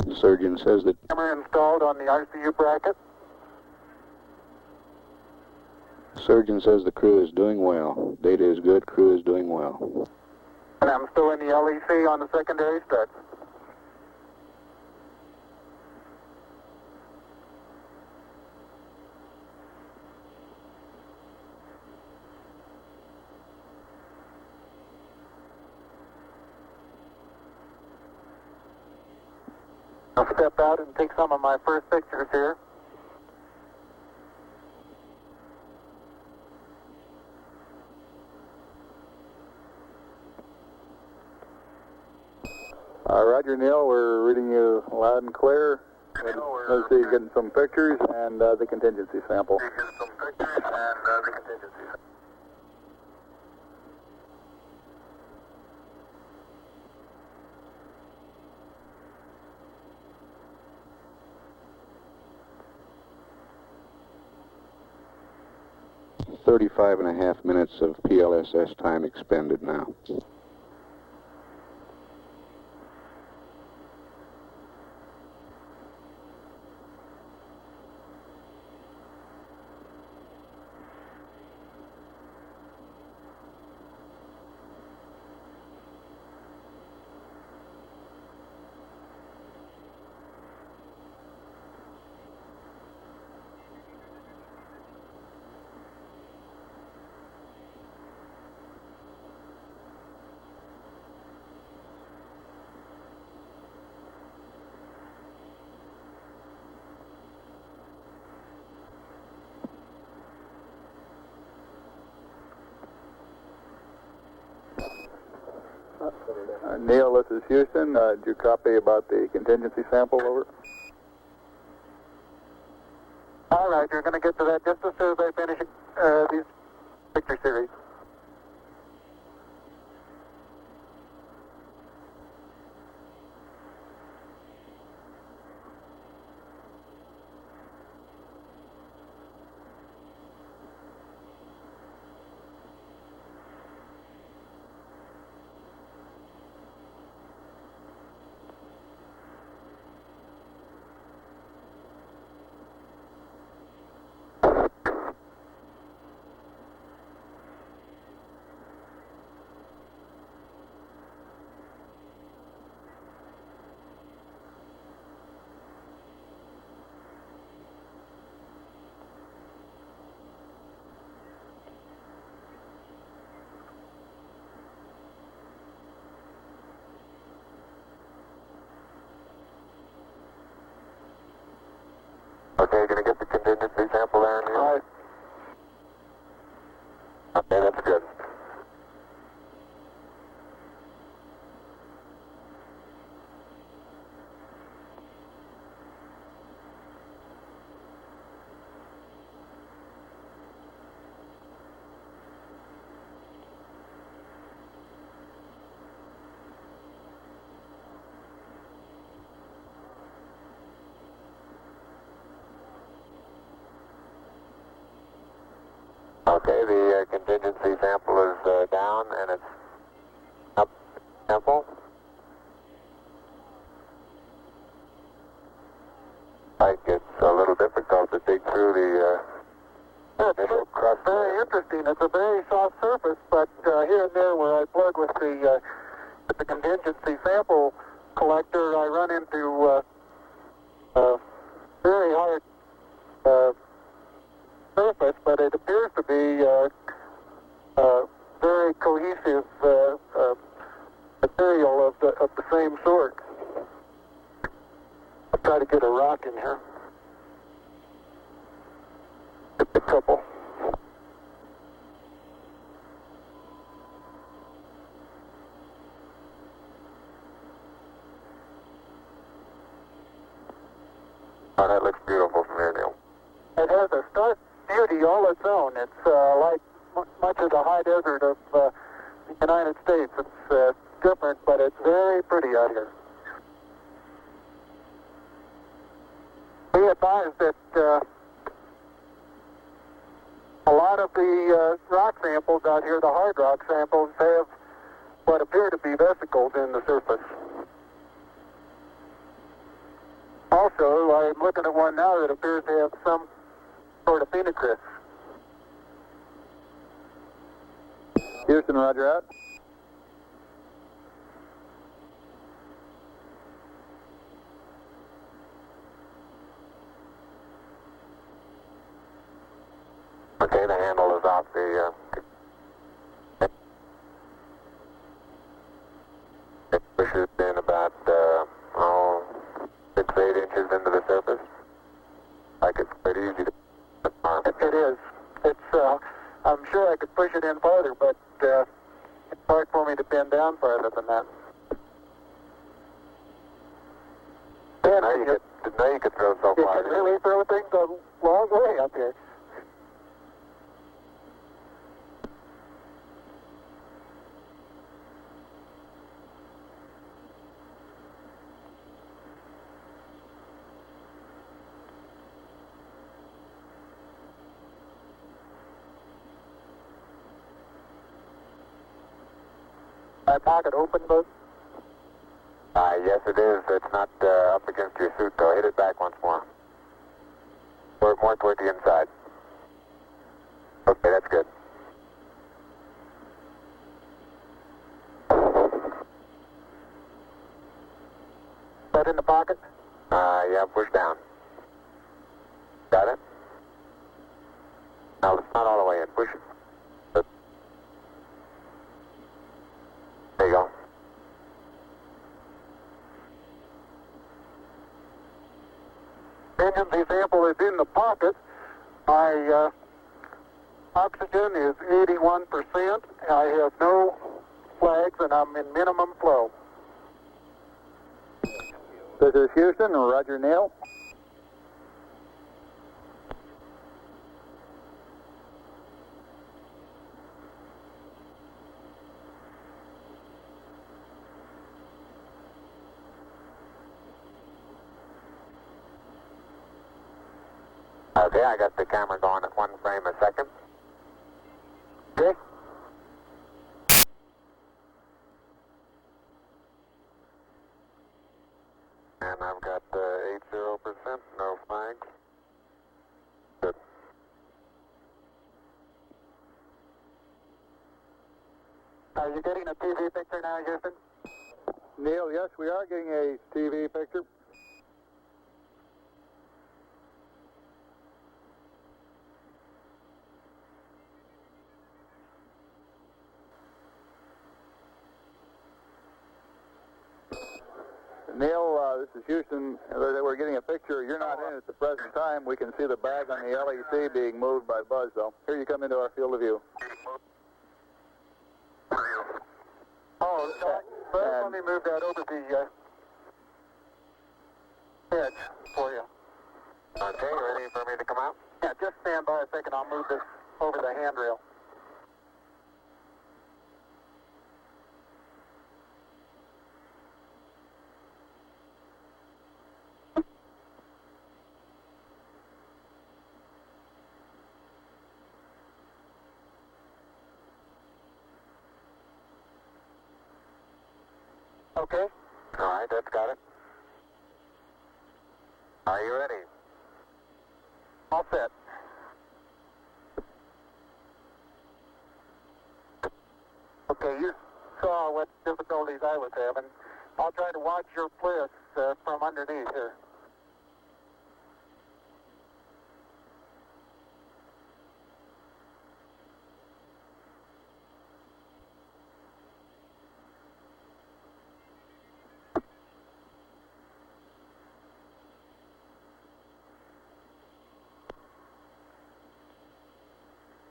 The surgeon says that Camera installed on the ICU bracket. the surgeon says the crew is doing well. Data is good, crew is doing well. And I'm still in the LEC on the secondary strut. I'll step out and take some of my first pictures here. Roger, Neil, we're reading you loud and clear. Let's see, getting some pictures and the contingency sample. .35 and a half minutes of PLSS time expended now. Neil, this is Houston. Did you copy about the contingency sample? Over. All right, you're going to get to that just as soon as I finish these picture series. Okay, you're going to get the contingency sample there, Neil? All right. Okay, that's good. Okay, the contingency sample is down and it's up sample. Like it's a little difficult to dig through the initial crust. Very interesting. It's a very soft surface, but here and there where I plug with the contingency sample collector, I run into very hard surface, but it appears to be very cohesive material of the same sort. I'll try to get a rock in here. Get a couple. Oh, that looks beautiful from here, Neil. It has a stark beauty all its own. It's like much of the high desert of the United States. It's different, but it's very pretty out here. We advise that a lot of the rock samples out here, the hard rock samples, have what appear to be vesicles in the surface. so. I'm looking at one now that appears to have some sort of penetrance. Houston, roger out. Okay, the handle is off the... it pushes in about, 6 to 8 inches into the surface. Like it's pretty easy to... It is. It's, I'm sure I could push it in farther, but it's hard for me to pin down farther than that. Yeah, now you could throw so far. You can really throw things a long way up here. My pocket open, bud? Yes, it is. It's not up against your suit, though. Hit it back once more. More toward the inside. Okay, that's good. That in the pocket? Yeah, push down. Got it? Now, it's not all the way in. Push it. There you go. Engine, the sample is in the pocket. My oxygen is 81%. I have no flags, and I'm in minimum flow. This is Houston, roger, Neil. Okay, I got the camera going at 1 frame a second. Okay. And I've got 80%, no flags. Good. Are you getting a TV picture now, Houston? Neil, yes, we are getting a TV picture. Neil, this is Houston. We're getting a picture. You're not in at the present time. We can see the bag on the LEC being moved by Buzz, though. Here you come into our field of view. Oh, sorry. Let me move that over the edge for you. Okay, ready for me to come out? Yeah, just stand by a second. I'll move this over the handrail. Okay. All right, that's got it. Are you ready? All set. Okay, you saw what difficulties I was having. I'll try to watch your bliss from underneath here.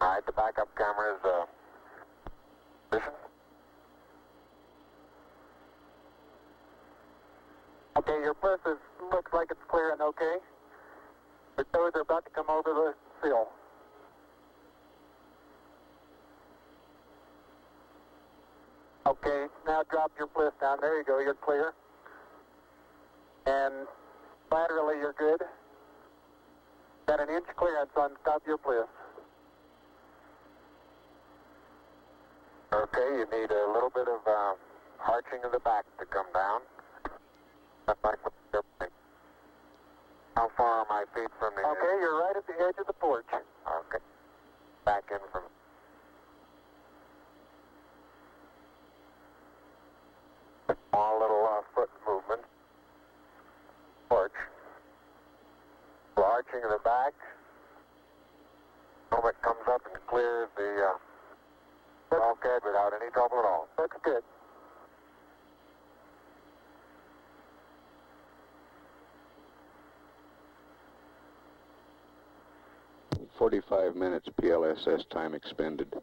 All right, the backup camera is position. Okay, your bliss looks like it's clear and okay. The toes are about to come over the sill. Okay, now drop your bliss down. There you go, you're clear. And laterally you're good. Got an inch clearance on top of your bliss. Okay, you need a little bit of arching of the back to come down. Okay, you're right at the edge of the porch. Okay. Back in from... Small little foot movement. Porch. Arching of the back. Moment comes up and clears the bulkhead without any trouble at all. Looks good. "45 minutes PLSS time expended."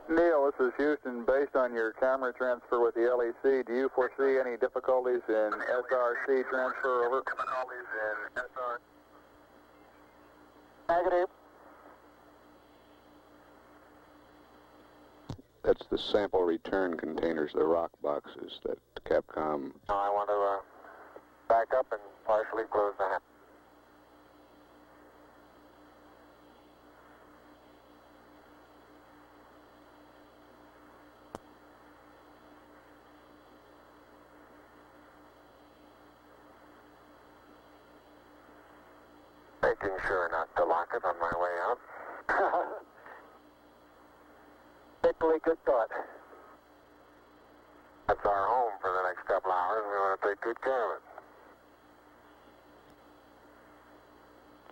Neil, this is Houston. Based on your camera transfer with the LEC, do you foresee any difficulties in SRC transfer over? Difficulties in SR. Negative. That's the sample return containers, the rock boxes that Capcom... Now I want to back up and partially close the hatch. Making sure not to lock it on my way out. Particularly good thought. That's our home for the next couple hours. We want to take good care of it.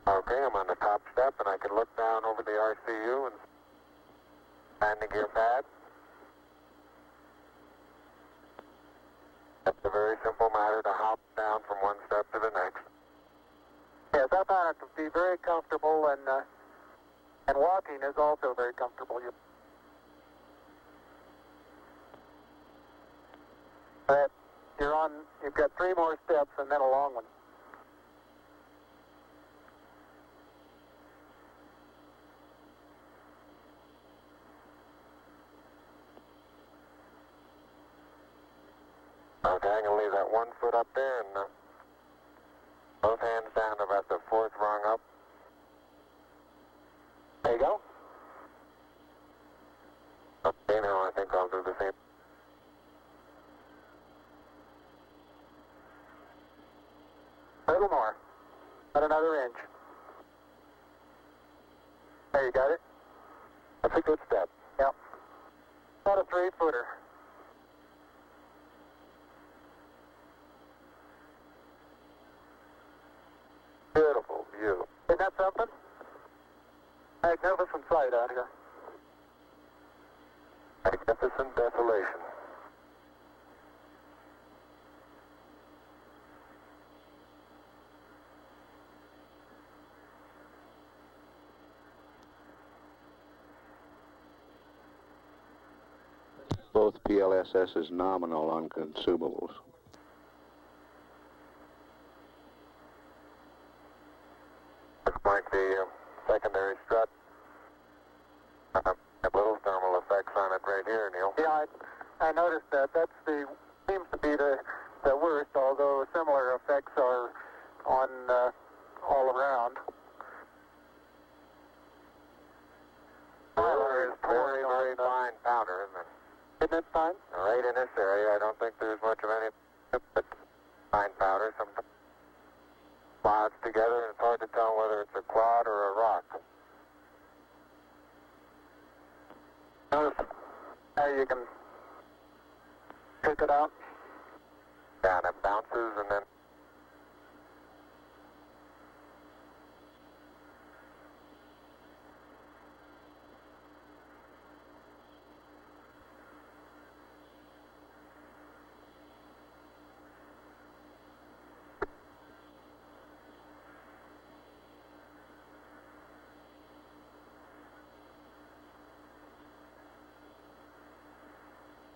Okay, I'm on the top step and I can look down over the RCU and landing gear pad. It's a very simple matter to hop down from one step to the next. Yes, I found it to be very comfortable, and walking is also very comfortable. You've got 3 more steps and then a long one. Okay, I'm going to leave that 1 foot up there and both hands down about the 4th rung up. There you go. Okay, now I think I'll do the same. A little more. About another inch. There, you got it? That's a good step. Yep. About a 3-footer. Beautiful view. Isn't that something? Magnificent sight out here. Magnificent desolation. Both PLSSs nominal on consumables. Looks like the secondary strut have little thermal effects on it right here, Neil. Yeah, I noticed that. Seems to be the worst, although similar effects are on all around. There is very, very fine powder, isn't it? Isn't it fine? Right in this area, I don't think there's much of any, but fine powder. Some clouds together, and it's hard to tell whether it's a clod or a rock. Notice how you can pick it out. Yeah, and it bounces, and then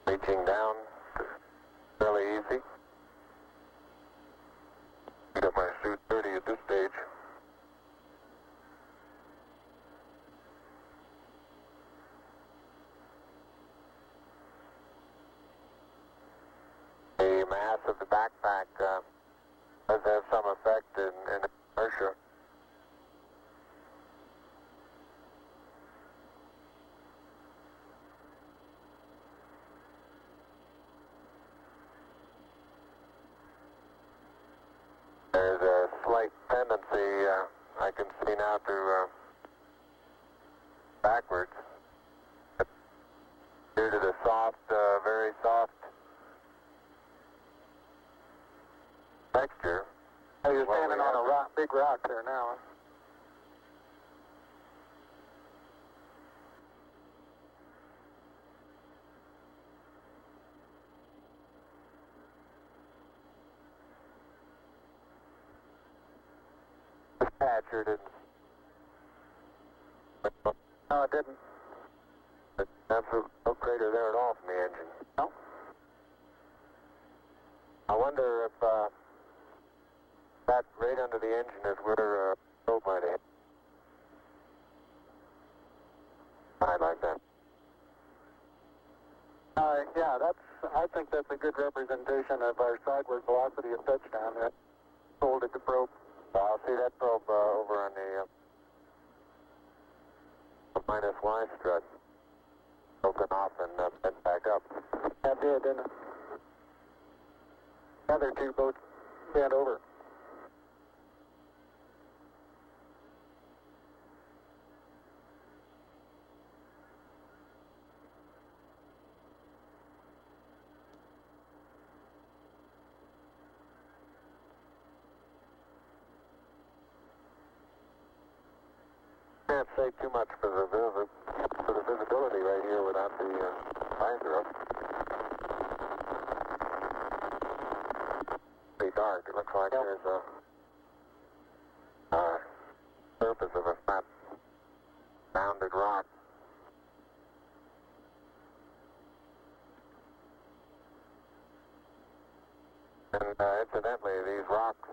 reaching down, fairly easy. Got my suit dirty at this stage. The mass of the backpack does have some effect in inertia. tendency, I can see now to backwards due to the soft, very soft texture. Oh, you're standing on a rock, big rock there now. Patcher didn't. No, it didn't. There's absolutely no crater there at all from the engine. No. I wonder if that right under the engine is where probe might hit. I like that. Yeah, I think that's a good representation of our sideward velocity of touchdown. That folded the probe. I'll see that probe over on the minus Y strut. Broken off and bent back up. That did, didn't it? The other two both bent over. Can't say too much for the visibility right here without the visor up. Pretty dark. It looks like there's a surface of a flat rounded rock. And incidentally, these rocks,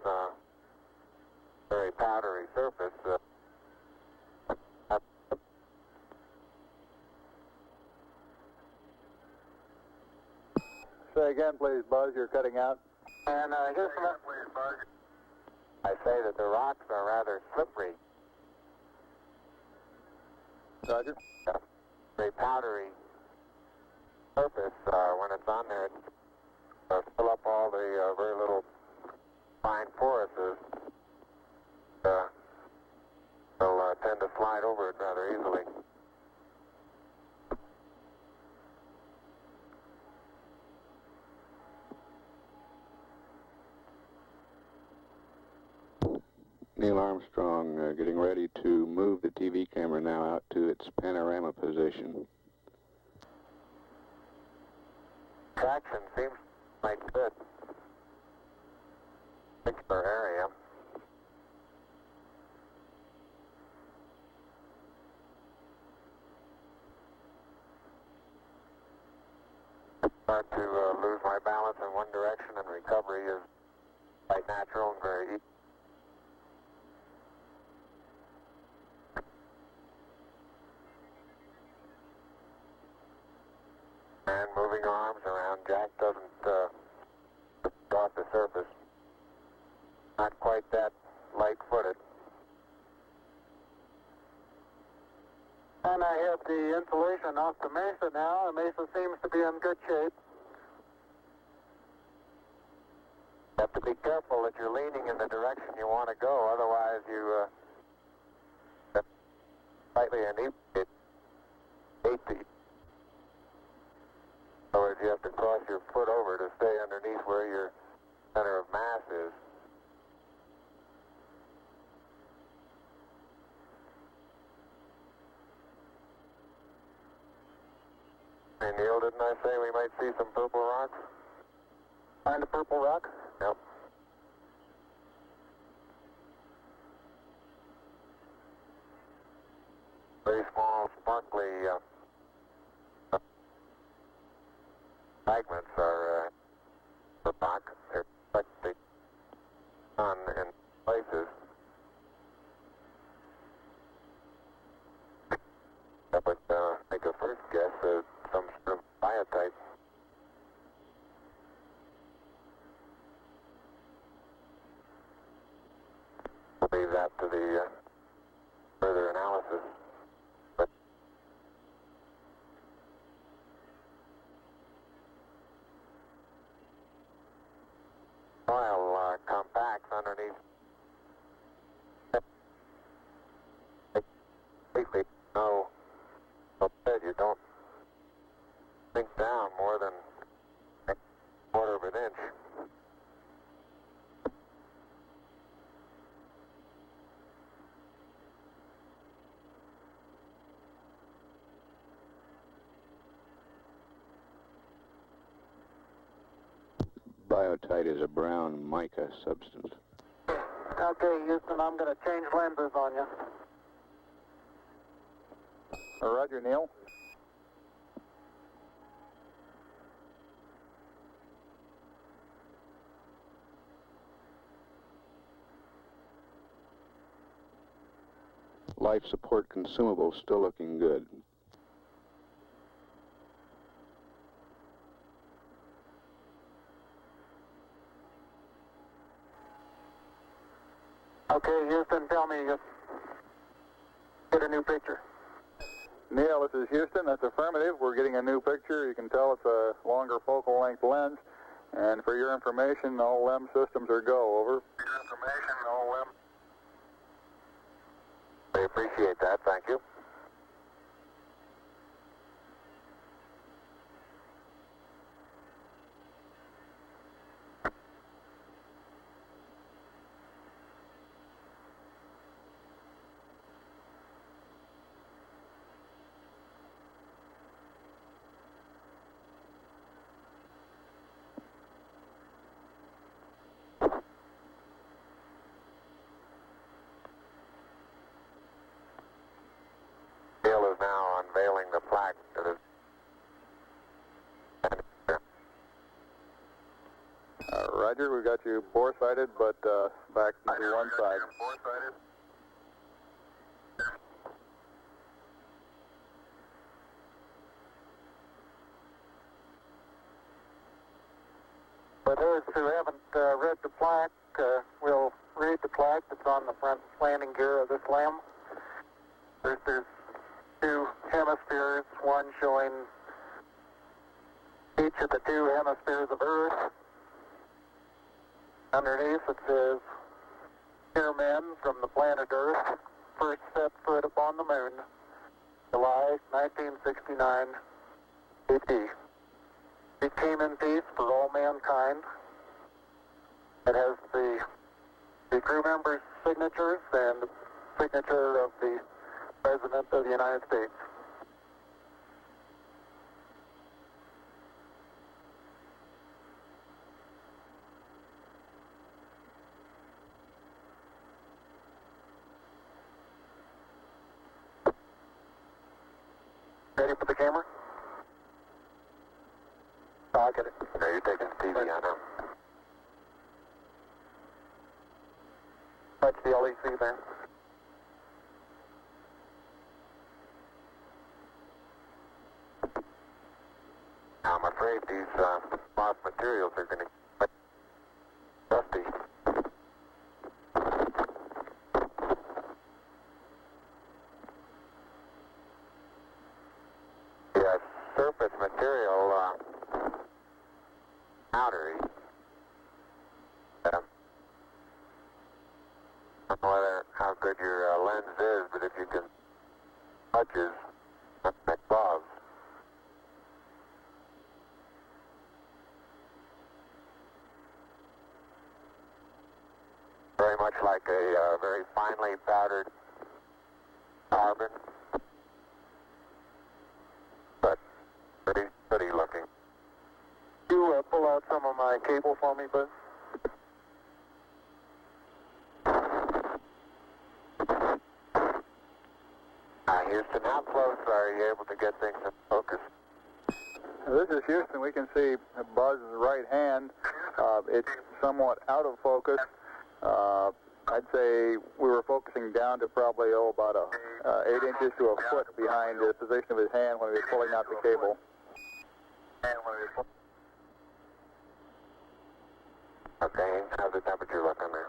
very powdery surface. Say again, please, Buzz. You're cutting out. And here's some... I say that the rocks are rather slippery. Roger. Very powdery surface. When it's on there, it fill up all the very little fine porises. They'll tend to slide over it rather easily. Neil Armstrong getting ready to move the TV camera now out to its panorama position. Traction seems like good. Particular area. Start to lose my balance in one direction, and recovery is quite natural and very easy. And moving arms around, Jack doesn't off the surface. Not quite that light-footed. And I have the insulation off the mesa now. The mesa seems to be in good shape. You have to be careful that you're leaning in the direction you want to go, otherwise you slightly inebriate. In other words, you have to cross your foot over to stay underneath where your center of mass is. Hey Neil, didn't I say we might see some purple rocks? Find a purple rock? Yep. Very small, sparkly fragments are rock. They're reflecting sun in places. That would make a first guess at some sort of biotite. We'll leave that to the further analysis. But soil compacts underneath biotite is a brown mica substance. Okay, Houston, I'm going to change lenses on you. Roger, Neil. Life support consumables still looking good. Okay, Houston, tell me, get a new picture. Neil, this is Houston. That's affirmative. We're getting a new picture. You can tell it's a longer focal length lens. And for your information, all LEM systems are go. Over. For your information, all LEM. I appreciate that. Thank you. Neil is now unveiling the plaque that is. Roger, we've got you bore-sighted, but back to one side. Bore-sighted. For those who haven't read the plaque, we'll read the plaque that's on the front landing gear of this LEM. There's two hemispheres, one showing each of the two hemispheres of Earth. Underneath it says, "Here men from the planet Earth first set foot upon the moon, July 1969 AD. It came in peace for all mankind." It has the crew members' signatures and the signature of the President of the United States. Ready for the camera? I'll get it. Now you're taking TV on now. Touch the LEC there. I'm afraid these moth materials are going to get rusty. The surface material powdery. I don't know how good your lens is, but if you can touches, that gloves. Very much like a very finely powdered carbon, but pretty looking. You pull out some of my cable for me, bud? Houston, how close are you able to get things in focus? This is Houston. We can see Buzz's right hand. It's somewhat out of focus. I'd say we were focusing down to probably about 8 inches to a foot behind the position of his hand when he was pulling out the cable. Okay, how's the temperature looking there?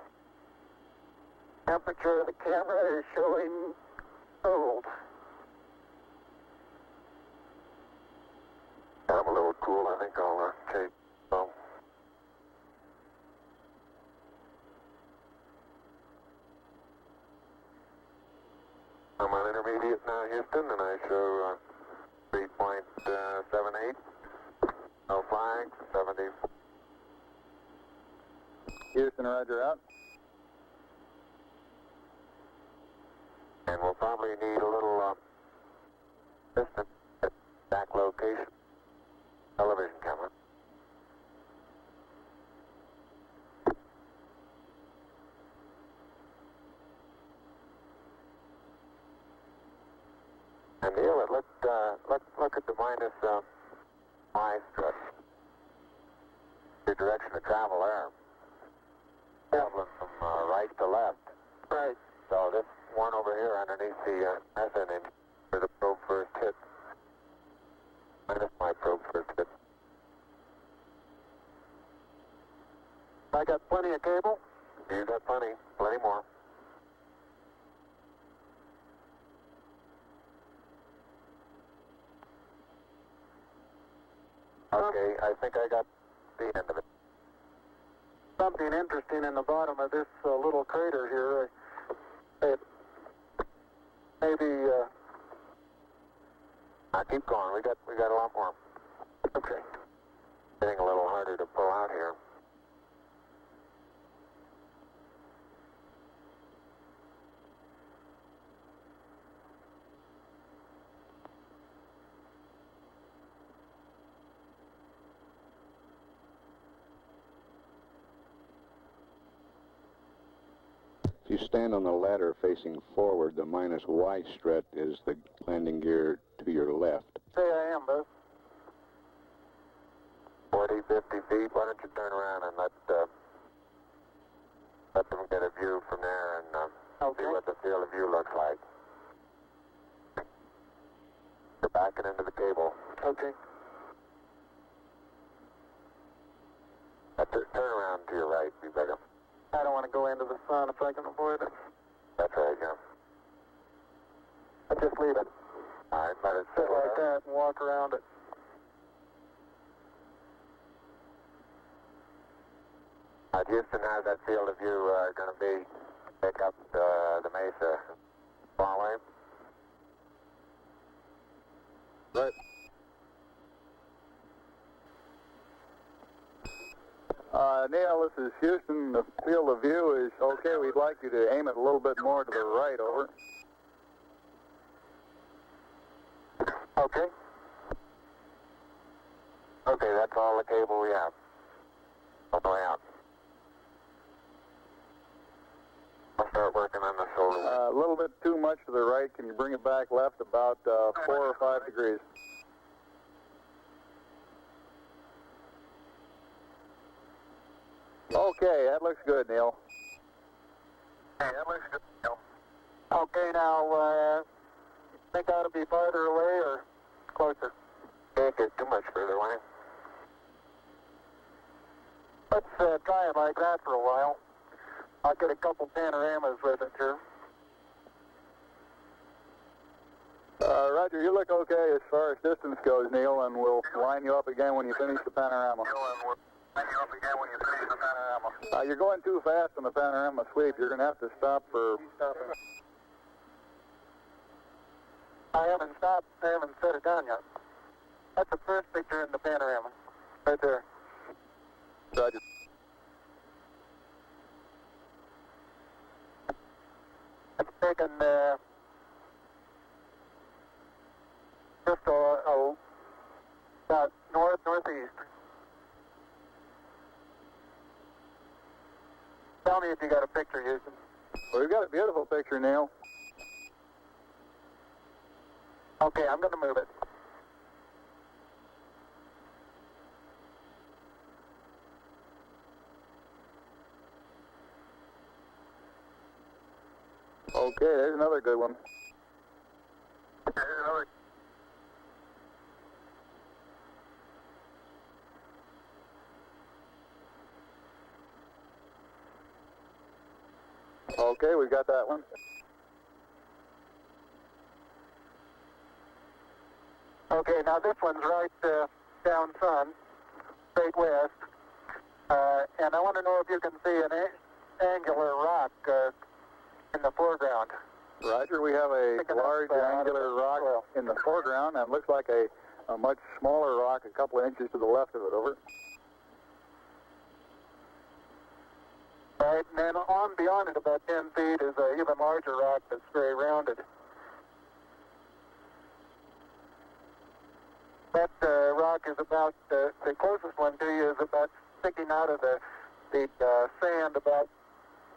Temperature of the camera is showing cold. I'm a little cool. I think I'll take. I'm on intermediate now, Houston, and I show 3.78. No flags, 74. Houston, roger out. And we'll probably need a little distance at back location television camera. And Neil, look at the minus Y strut. Your direction of travel there. Traveling from right to left. Right. So this one over here underneath the methane engine where the probe first hit. Minus my probe first hit. I got plenty of cable? You got plenty more. Okay, I think I got the end of it. Something interesting in the bottom of this little crater here. Maybe. Keep going. We got a lot more. Okay. Getting a little harder to pull out here. If you stand on the ladder facing forward, the minus Y strut is the landing gear to your left. Say I am, Buzz. 40, 50 feet. Why don't you turn around and let them get a view from there and see what the field of view looks like. You're backing into the cable. Okay. Turn around to your right, be better. I don't want to go into the sun if I can avoid it. That's right, yeah. I just leave it. All right, let it Sit like that and walk around it. Houston, how's that field of view going to be? Pick up the mesa far away? Right. Neil, this is Houston. The field of view is okay. We'd like you to aim it a little bit more to the right, over. Okay. Okay, that's all the cable we have. All the way out. I'll start working on the shoulder. A little bit too much to the right. Can you bring it back left about 4 or 5 degrees? Okay, that looks good, Neil. Hey, that looks good, Neil. Okay, now, think I ought to be farther away or closer? Can't get too much further away. Let's try it like that for a while. I'll get a couple panoramas with it here. Roger, you look okay as far as distance goes, Neil, and we'll line you up again when you finish the panorama. You're going too fast on the panorama sweep. You're going to have to stop for... I haven't stopped. I haven't set it down yet. That's the first picture in the panorama. Right there. Roger. It's taken just about northeast. Tell me if you got a picture, Houston. Well, we've got a beautiful picture, Neil. Okay, I'm going to move it. Okay, there's another good one. Okay, we got that one. Okay, now this one's right down sun, straight west, and I want to know if you can see an angular rock in the foreground. Roger, we have a large angular rock in the foreground, and it looks like a much smaller rock a couple of inches to the left of it, over. Right, and then on beyond it about 10 feet is an even larger rock that's very rounded. That rock is about, the closest one to you is about sticking out of the sand about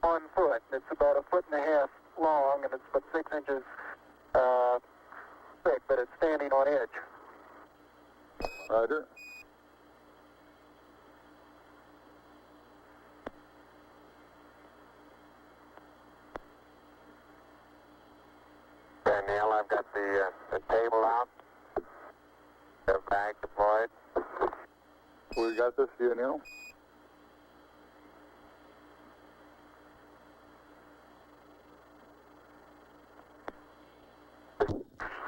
1 foot. It's about 1.5 feet long, and it's about 6 inches thick, but it's standing on edge. Roger. Okay, Neil, I've got the table out. The bag deployed. We got this view, Neil.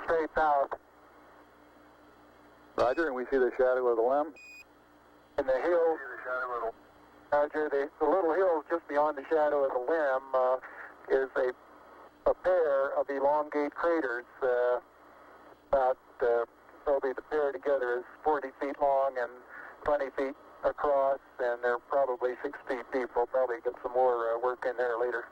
Straight south. Roger, and we see the shadow of the limb. In the hills, Roger, the little hills just beyond the shadow of the limb is a pair of elongate craters. Probably the pair together is 40 feet long and 20 feet across, and they're probably 6 feet deep. We'll probably get some more work in there later.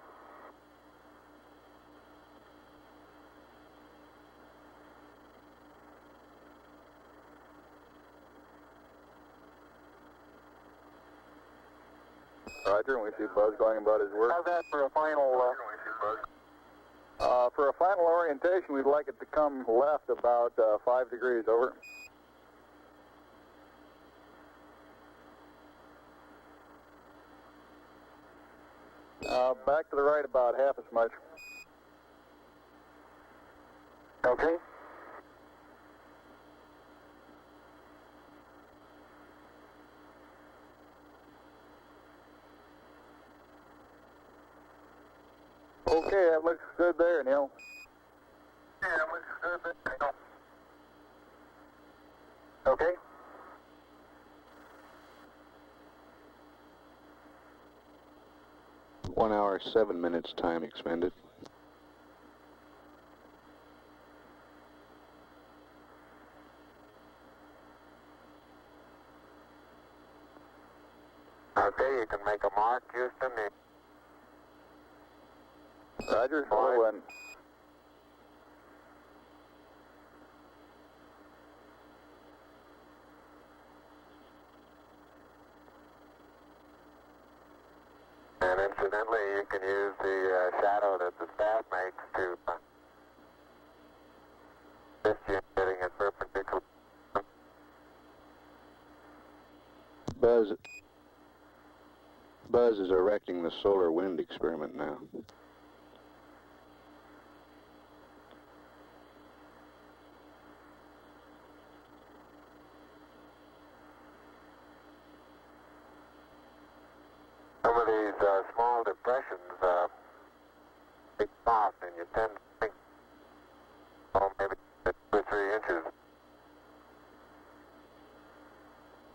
Roger, and we see Buzz going about his work. How's that for a final? For a final orientation, we'd like it to come left about 5 degrees, over. Back to the right about half as much. Okay. Okay, that looks good there, Neil. Yeah, that looks good there. Okay. One hour, 7 minutes time expended. Okay, you can make a mark, Houston. Roger, slow in. And incidentally, you can use the shadow that the staff makes to assist you in getting it perpendicular. Buzz is erecting the solar wind experiment now. Some of these small depressions, big soft, and you tend to think, oh, maybe 2 or 3 inches.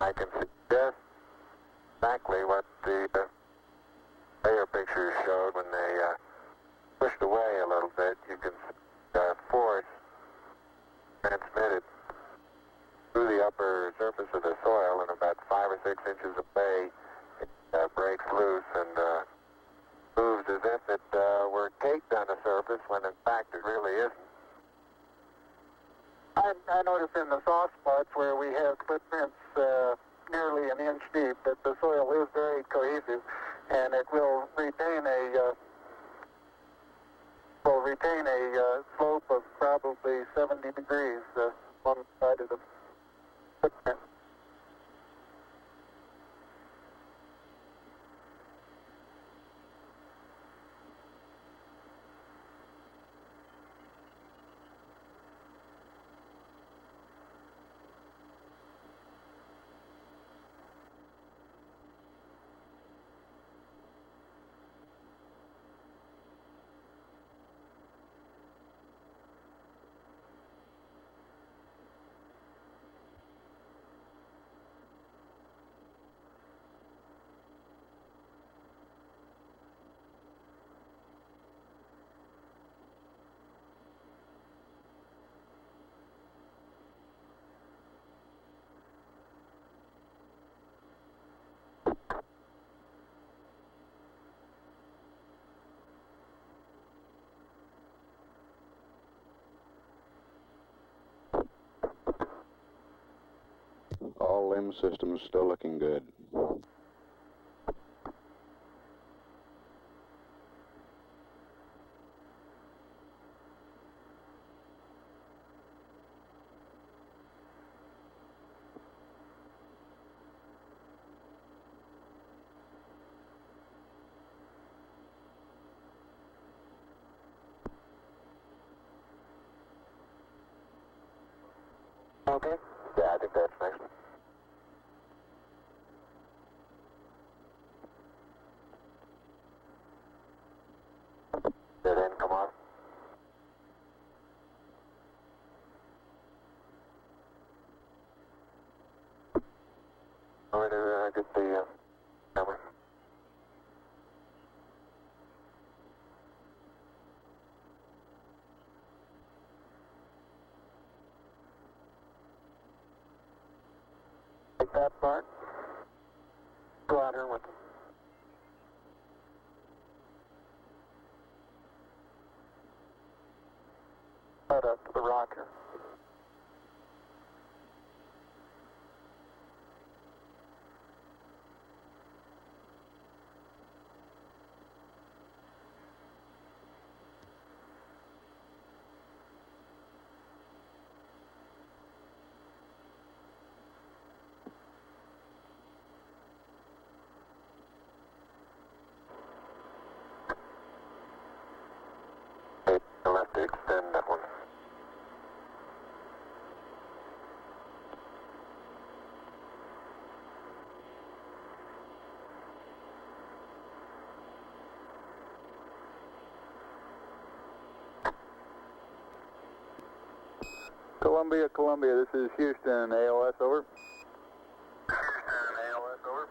I can suggest exactly what the layer pictures showed when they pushed away a little bit. You can force transmitted through the upper surface of the soil, and about 5 or 6 inches away, it breaks loose and moves as if it were caked on the surface, when in fact it really isn't. I notice in the soft spots where we have footprints nearly an inch deep that the soil is very cohesive, and it will retain a slope of probably 70 degrees on the side of the footprint. All limb systems still looking good. Okay? Yeah, I think that's next. Dead end, come on. All right, get the camera. Take that part. Go out here with them. Right up to the rocker. Okay, you'll have to extend that one. Columbia, Columbia, this is Houston, ALS, over. Houston, ALS, over.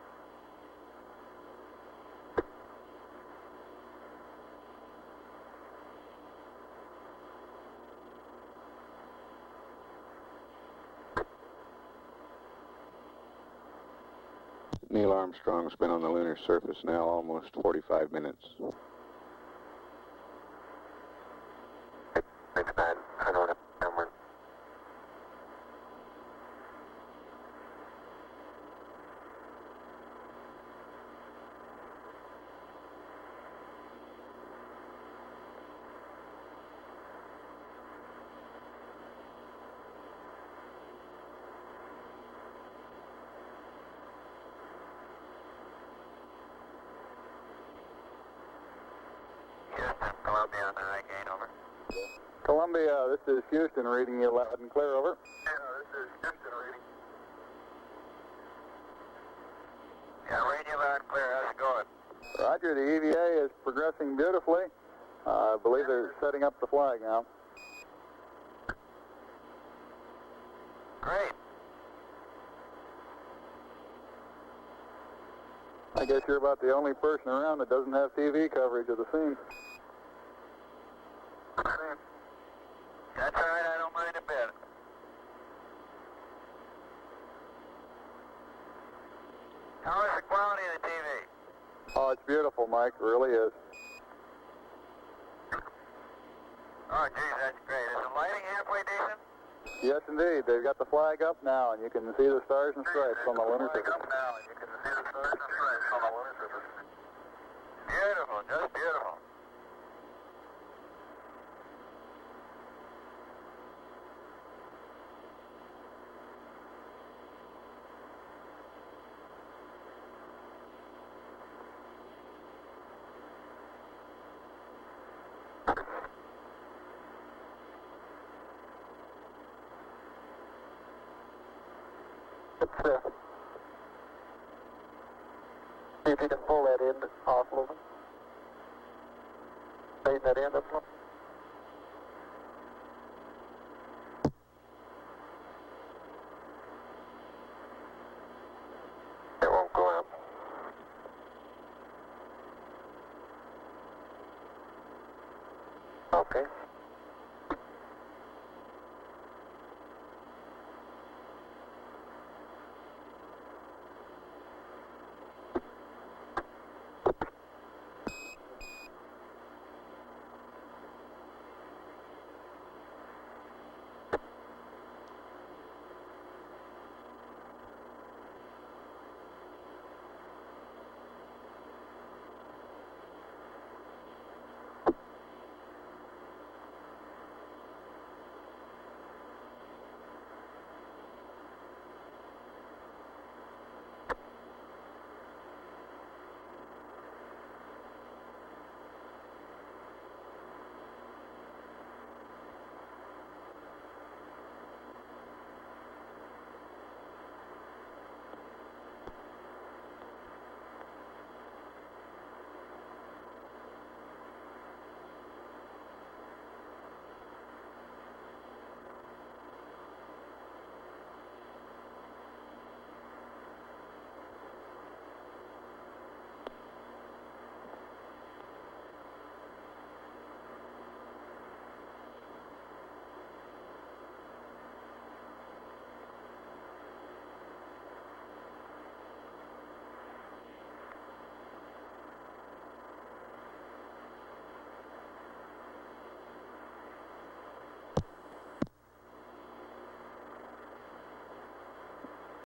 Neil Armstrong's been on the lunar surface now almost 45 minutes. It's bad. I don't have a camera. Houston, Columbia on the high gain, over. Columbia, this is Houston, reading you loud and clear, over. Yeah, this is Houston reading. Yeah, reading you loud and clear. How's it going? Roger, the EVA is progressing beautifully. I believe they're setting up the flag now. Great. I guess you're about the only person around that doesn't have TV coverage of the scene. That's all right. I don't mind a bit. How is the quality of the TV? Oh, it's beautiful, Mike. It really is. Oh, geez, that's great. Is the lighting halfway decent? Yes, indeed. They've got the flag up now, and you can see the stars and stripes on the lunar Flag surface. up now, and you can see the stars and stripes on the lunar surface. Beautiful, just beautiful. See if you can pull that end off a little bit. Straighten that end up a little. It won't go up. Okay.